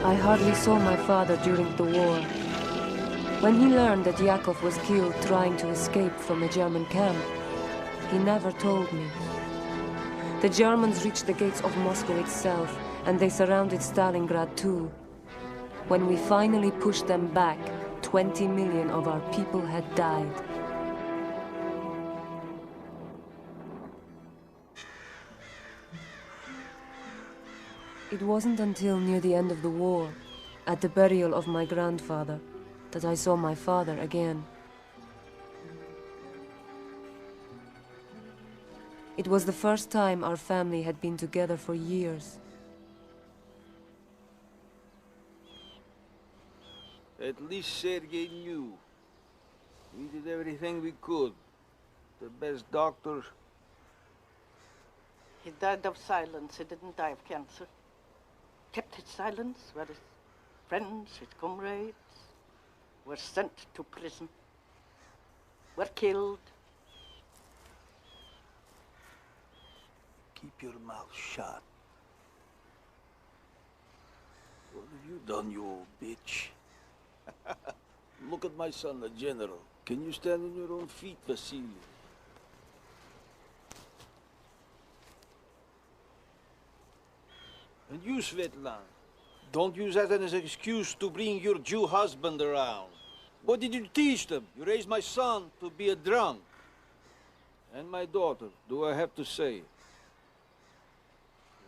I hardly saw my father during the war. When he learned that Yakov was killed trying to escape from a German camp, he never told me. The Germans reached the gates of Moscow itself, and they surrounded Stalingrad too. When we finally pushed them back, 20 million of our people had died. It wasn't until near the end of the war, at the burial of my grandfather, that I saw my father again. It was the first time our family had been together for years. At least Sergei knew. We did everything we could. The best doctor. He died of silence. He didn't die of cancer. Kept his silence, where his friends, his comrades were sent to prison, were killed. Keep your mouth shut. What have you done, you old bitch? Look at my son, the general. Can you stand on your own feet, Vasily? And you, Svetlana, don't use that as an excuse to bring your Jew husband around. What did you teach them? You raised my son to be a drunk. And my daughter, do I have to say?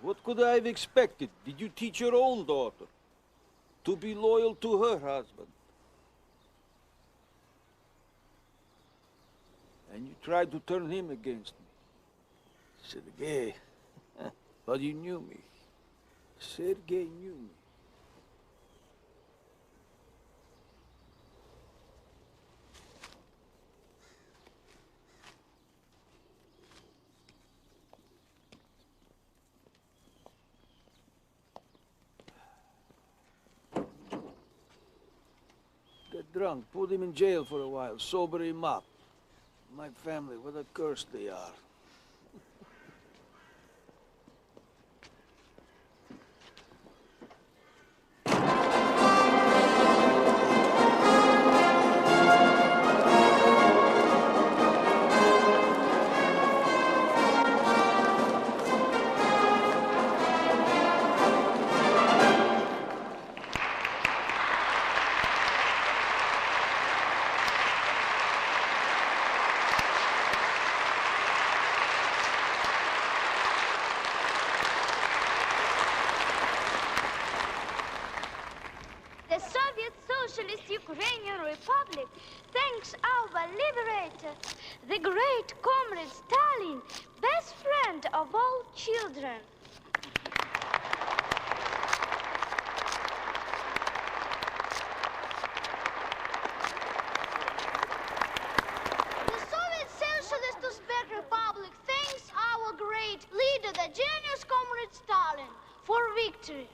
What could I have expected? Did you teach your own daughter to be loyal to her husband? And you tried to turn him against me. Sergei, but you knew me. Sergei knew me. Get drunk, put him in jail for a while, sober him up. My family, what a curse they are. Ukrainian Republic thanks our liberator, the great comrade Stalin, best friend friend of all children. The Soviet Socialist Uzbek Republic thanks our great leader, the genius comrade Stalin, for victory.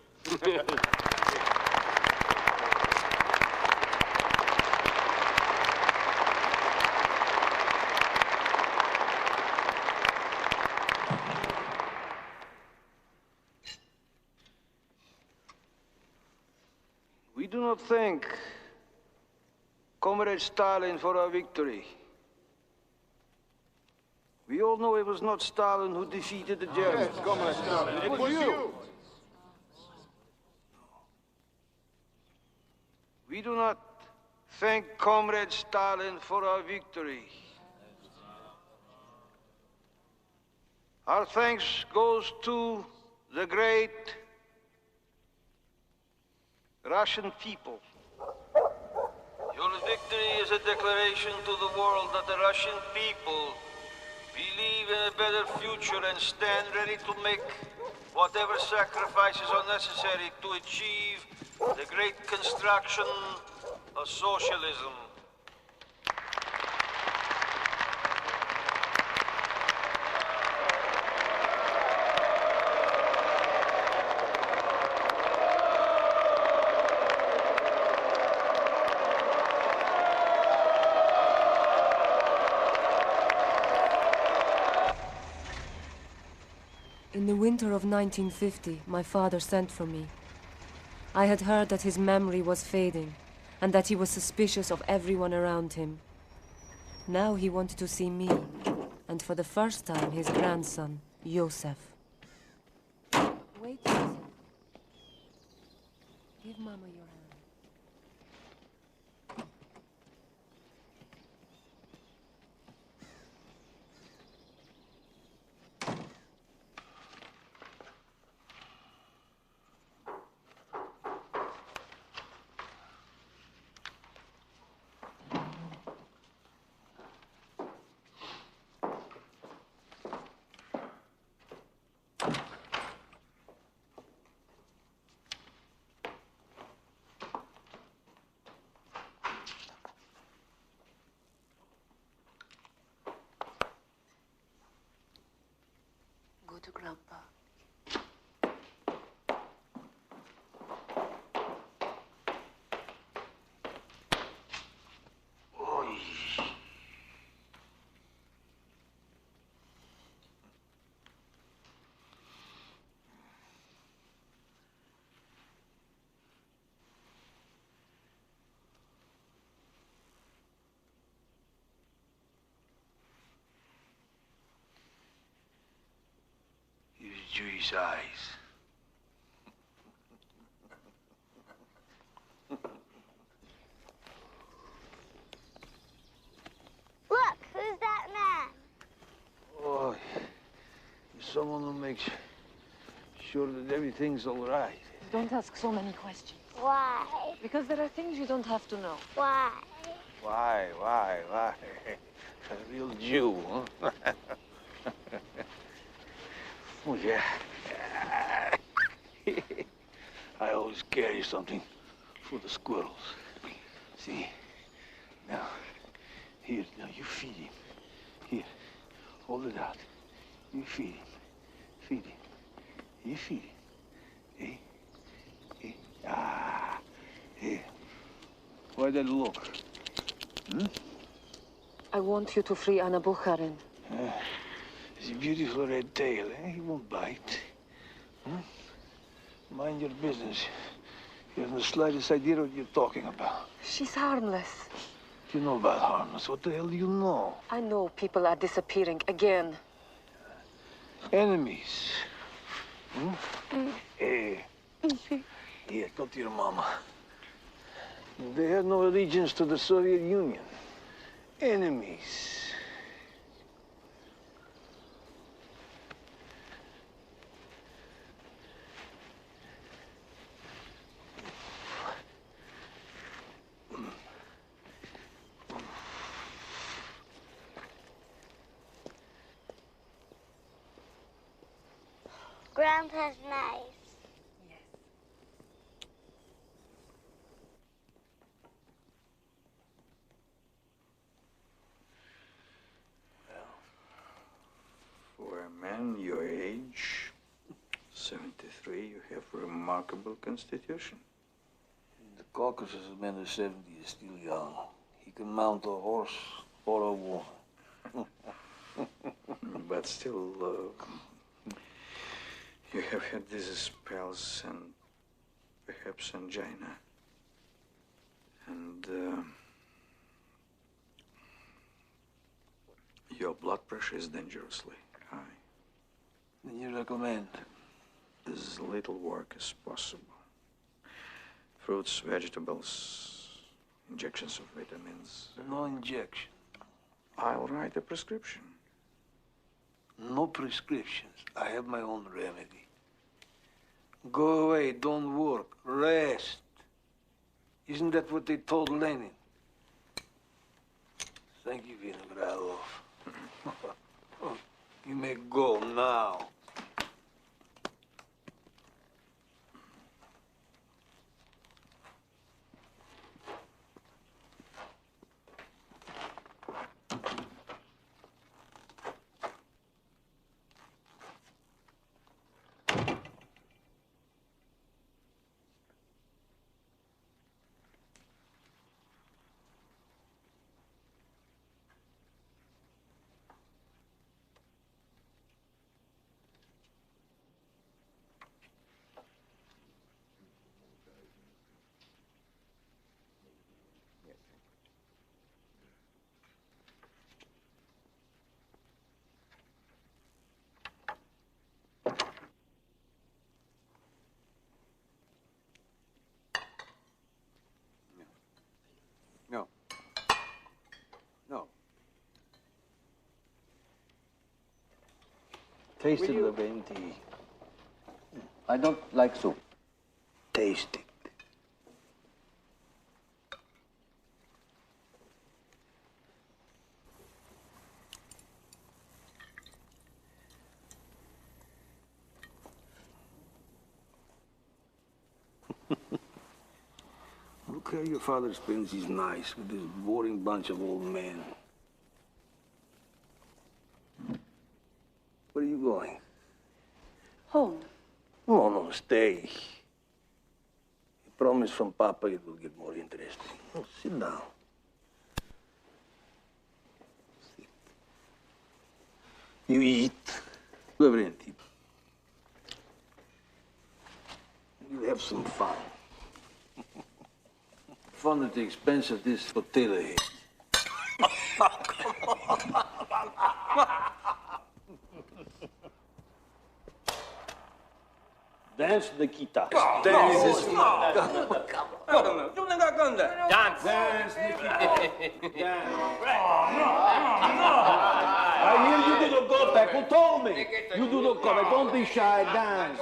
We do not thank Comrade Stalin for our victory. We all know it was not Stalin who defeated the Germans. Yes, Comrade Stalin, it was you. We do not thank Comrade Stalin for our victory. Our thanks goes to the great Russian people. Your victory is a declaration to the world that the Russian people believe in a better future and stand ready to make whatever sacrifices are necessary to achieve the great construction of socialism. In the winter of 1950, my father sent for me. I had heard that his memory was fading, and that he was suspicious of everyone around him. Now he wanted to see me, and for the first time his grandson, Joseph. Wait, Joseph. Give Mama your hand. Go to Grandpa. Jewish eyes. Look, who's that man? Oh, he's someone who makes sure that everything's all right. Don't ask so many questions. Why? Because there are things you don't have to know. Why? Why? A real Jew, huh? Oh, yeah. I always carry something for the squirrels. See? Now, here, now you feed him. Here, hold it out. You feed him. Feed him. You feed him. Hey? Hey? Ah. Here. Why that look? Hmm? I want you to free Anna Bukharin. It's a beautiful red tail, eh? He won't bite. Hmm? Mind your business. You haven't the slightest idea what you're talking about. She's harmless. You know about harmless. What the hell do you know? I know people are disappearing again. Enemies. Hmm? Hey. Here, go to your mama. They have no allegiance to the Soviet Union. Enemies. Grandpa's nice. For a man your age, 73, you have a remarkable constitution. The Caucasus man of 70 is still young. He can mount a horse or a woman. But still, you have had these spells and perhaps angina. And your blood pressure is dangerously high. Then you recommend? As little work as possible. Fruits, vegetables, injections of vitamins. No injection. I'll write a prescription. No prescriptions. I have my own remedy. Go away, don't work, rest. Isn't that what they told Lenin? Thank you, Vinogradov. You may go now. No. No. Taste it, Laventi. I don't like soup. Taste it. Look how your father spends his nights with this boring bunch of old men. Where are you going? Home. No, stay. A promise from Papa, it will get more interesting. Oh, sit down. Sit. You eat. You have anything. You have some fun. Fun at the expense of this potato head. Dance the Nikita. Dance. Dance. Dance, Nikita. I hear you do not go back. Who told me? You do not go back. Don't be shy. Dance.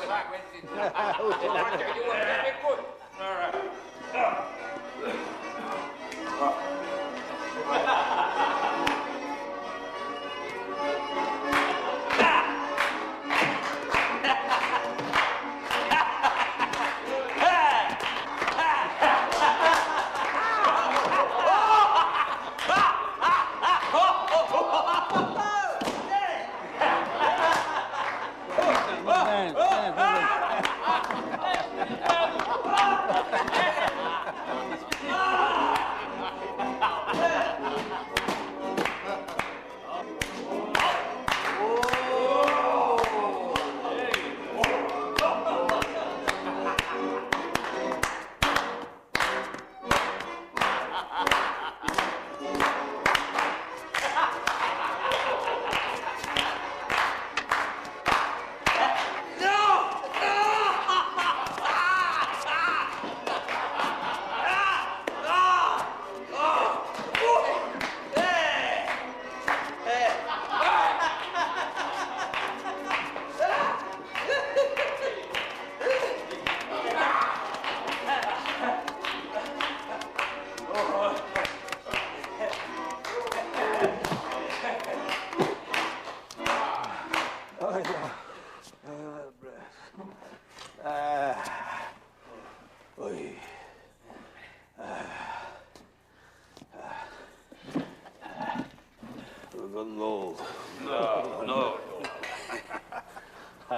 No,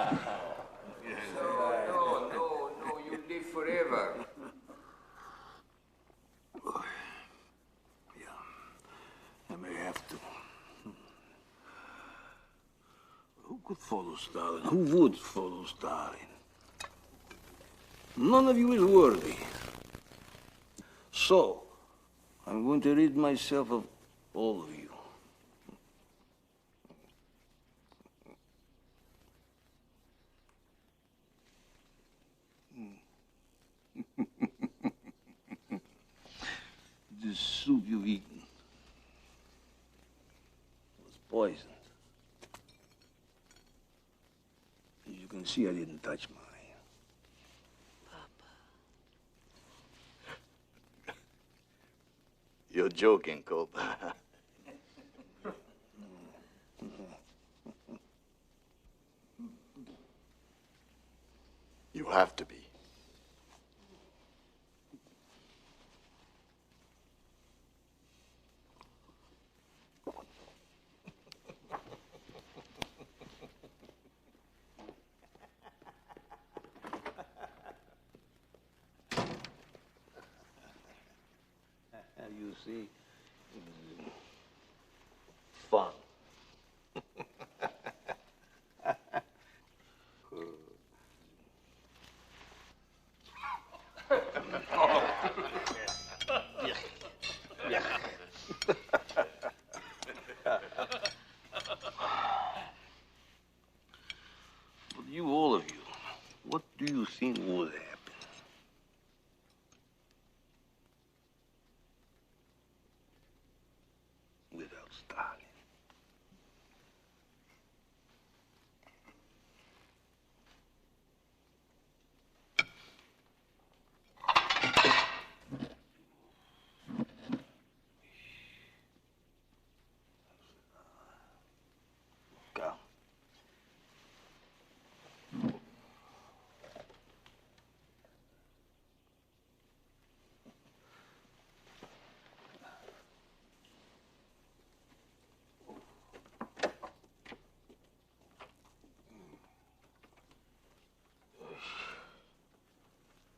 you live forever. I may have to. Who could follow Stalin? Who would follow Stalin? None of you is worthy. So, I'm going to rid myself of all of you. This soup you've eaten was poisoned. As you can see, I didn't touch mine. You're joking, Cope. You have to be. You see, it was fun. But you, all of you, what do you think would happen? Without Stalin. Go.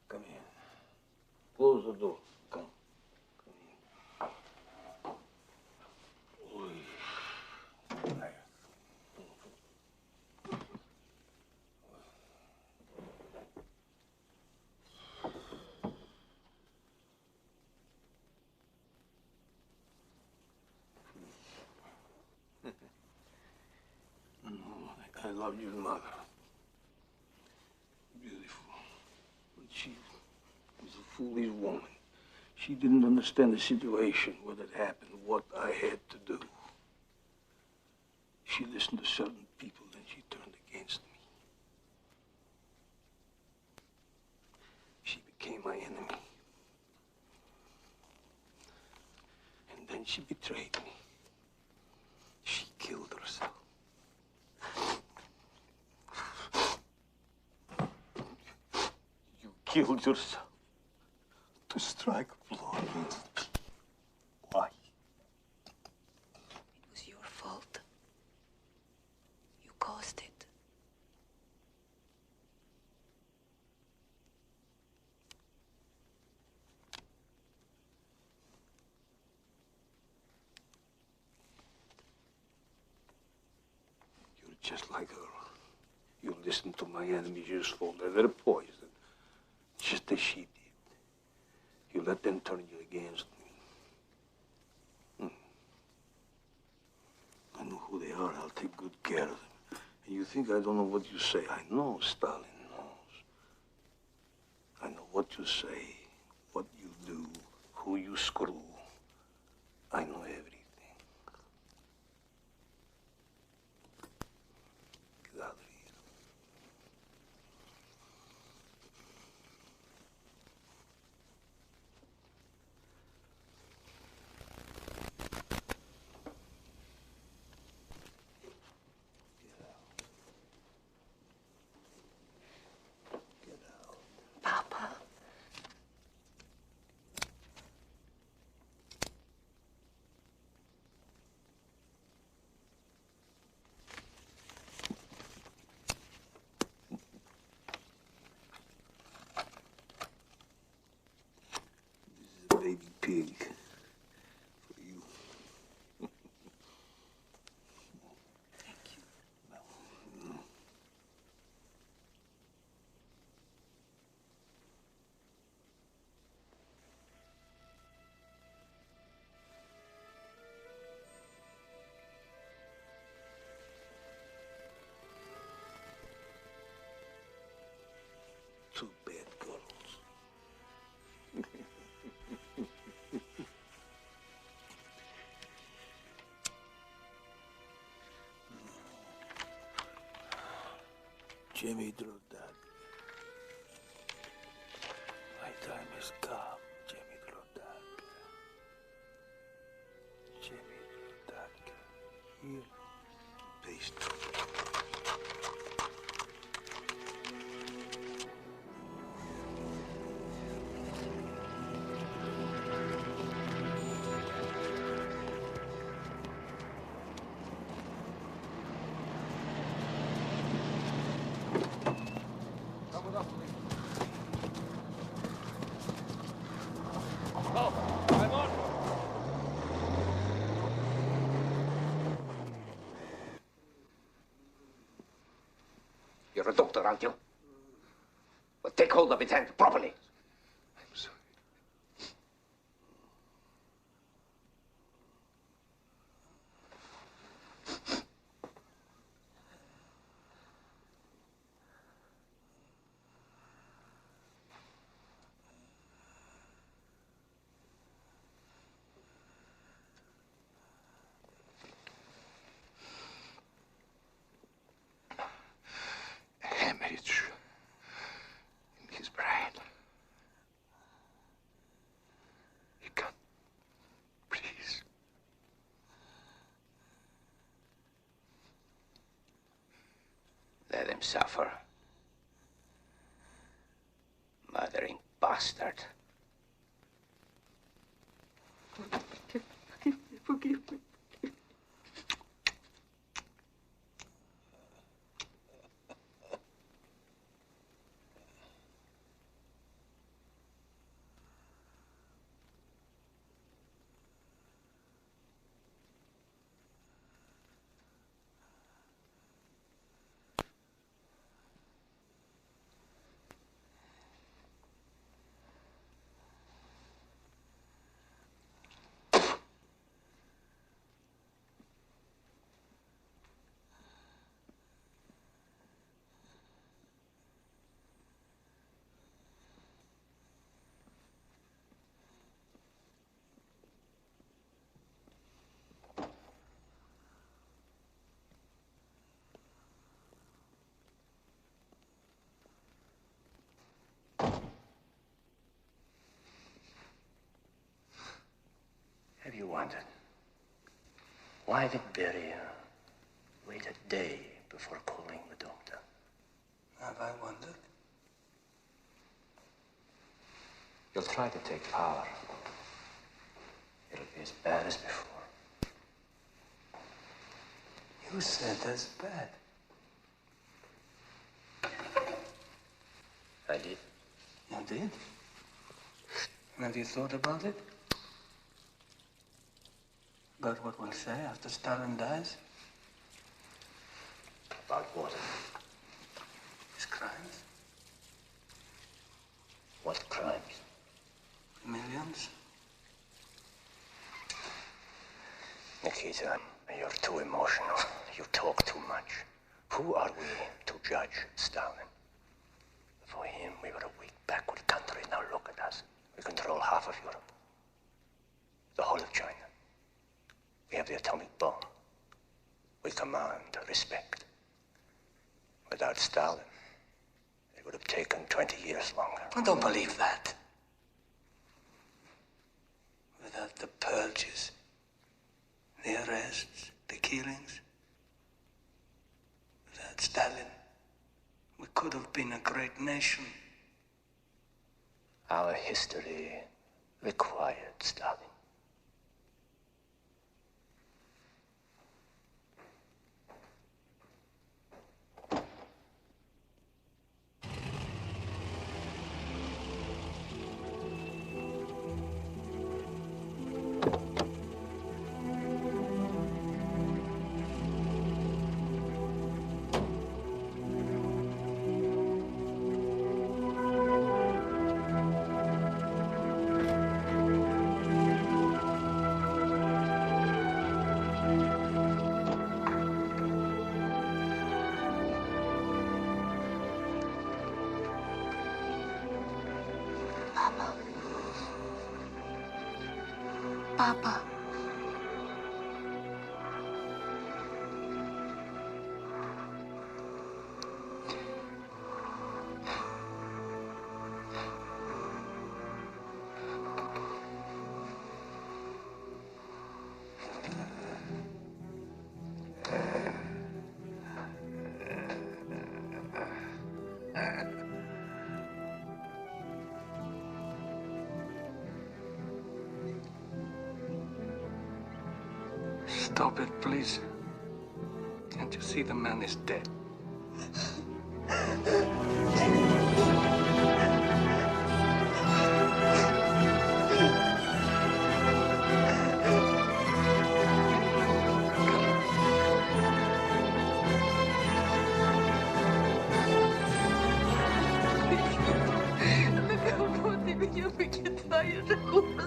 Come in. Close the door. Come. I love your mother. Beautiful. But she was a foolish woman. She didn't understand the situation, what had happened, what I had to do. She listened to certain people, then she turned against me. She became my enemy. And then she betrayed me. She killed herself. You killed yourself to strike a blow against me. Why? It was your fault. You caused it. You're just like her. You listen to my enemies, you swallow their poison, just as she did. You let them turn you against me. I know who they are. I'll take good care of them. And you think I don't know what you say? I know Stalin knows. I know what you say, what you do, who you screw. I know everything. Get out of here. Papa. Jimmy Drodak. My time has come, Jimmy Drodak. Jimmy Drodak. Here. Please. You're a doctor, aren't you? Well, take hold of his hand properly. I'm sorry. Hemorrhage in his brain. He can't breathe. Let him suffer. Murdering bastard. Forgive me. Have you wondered why did Beria wait a day before calling the doctor? Have I wondered? You'll try to take power. It'll be as bad as before. You said that's bad. I did. You did? And have you thought about it? About what we'll say after Stalin dies? About what? His crimes? What crimes? Millions? Nikita, you're too emotional. You talk too much. Who are we to judge Stalin? For him, we were a weak, backward country. Now look at us. We control half of Europe. The whole of China. We have the atomic bomb. We command respect. Without Stalin, it would have taken 20 years longer. I don't believe that. Without the purges, the arrests, the killings, without Stalin, we could have been a great nation. Our history required Stalin. Papa. Stop it, please. Can't you see the man is dead? Io mi chiamo di mio figlio, io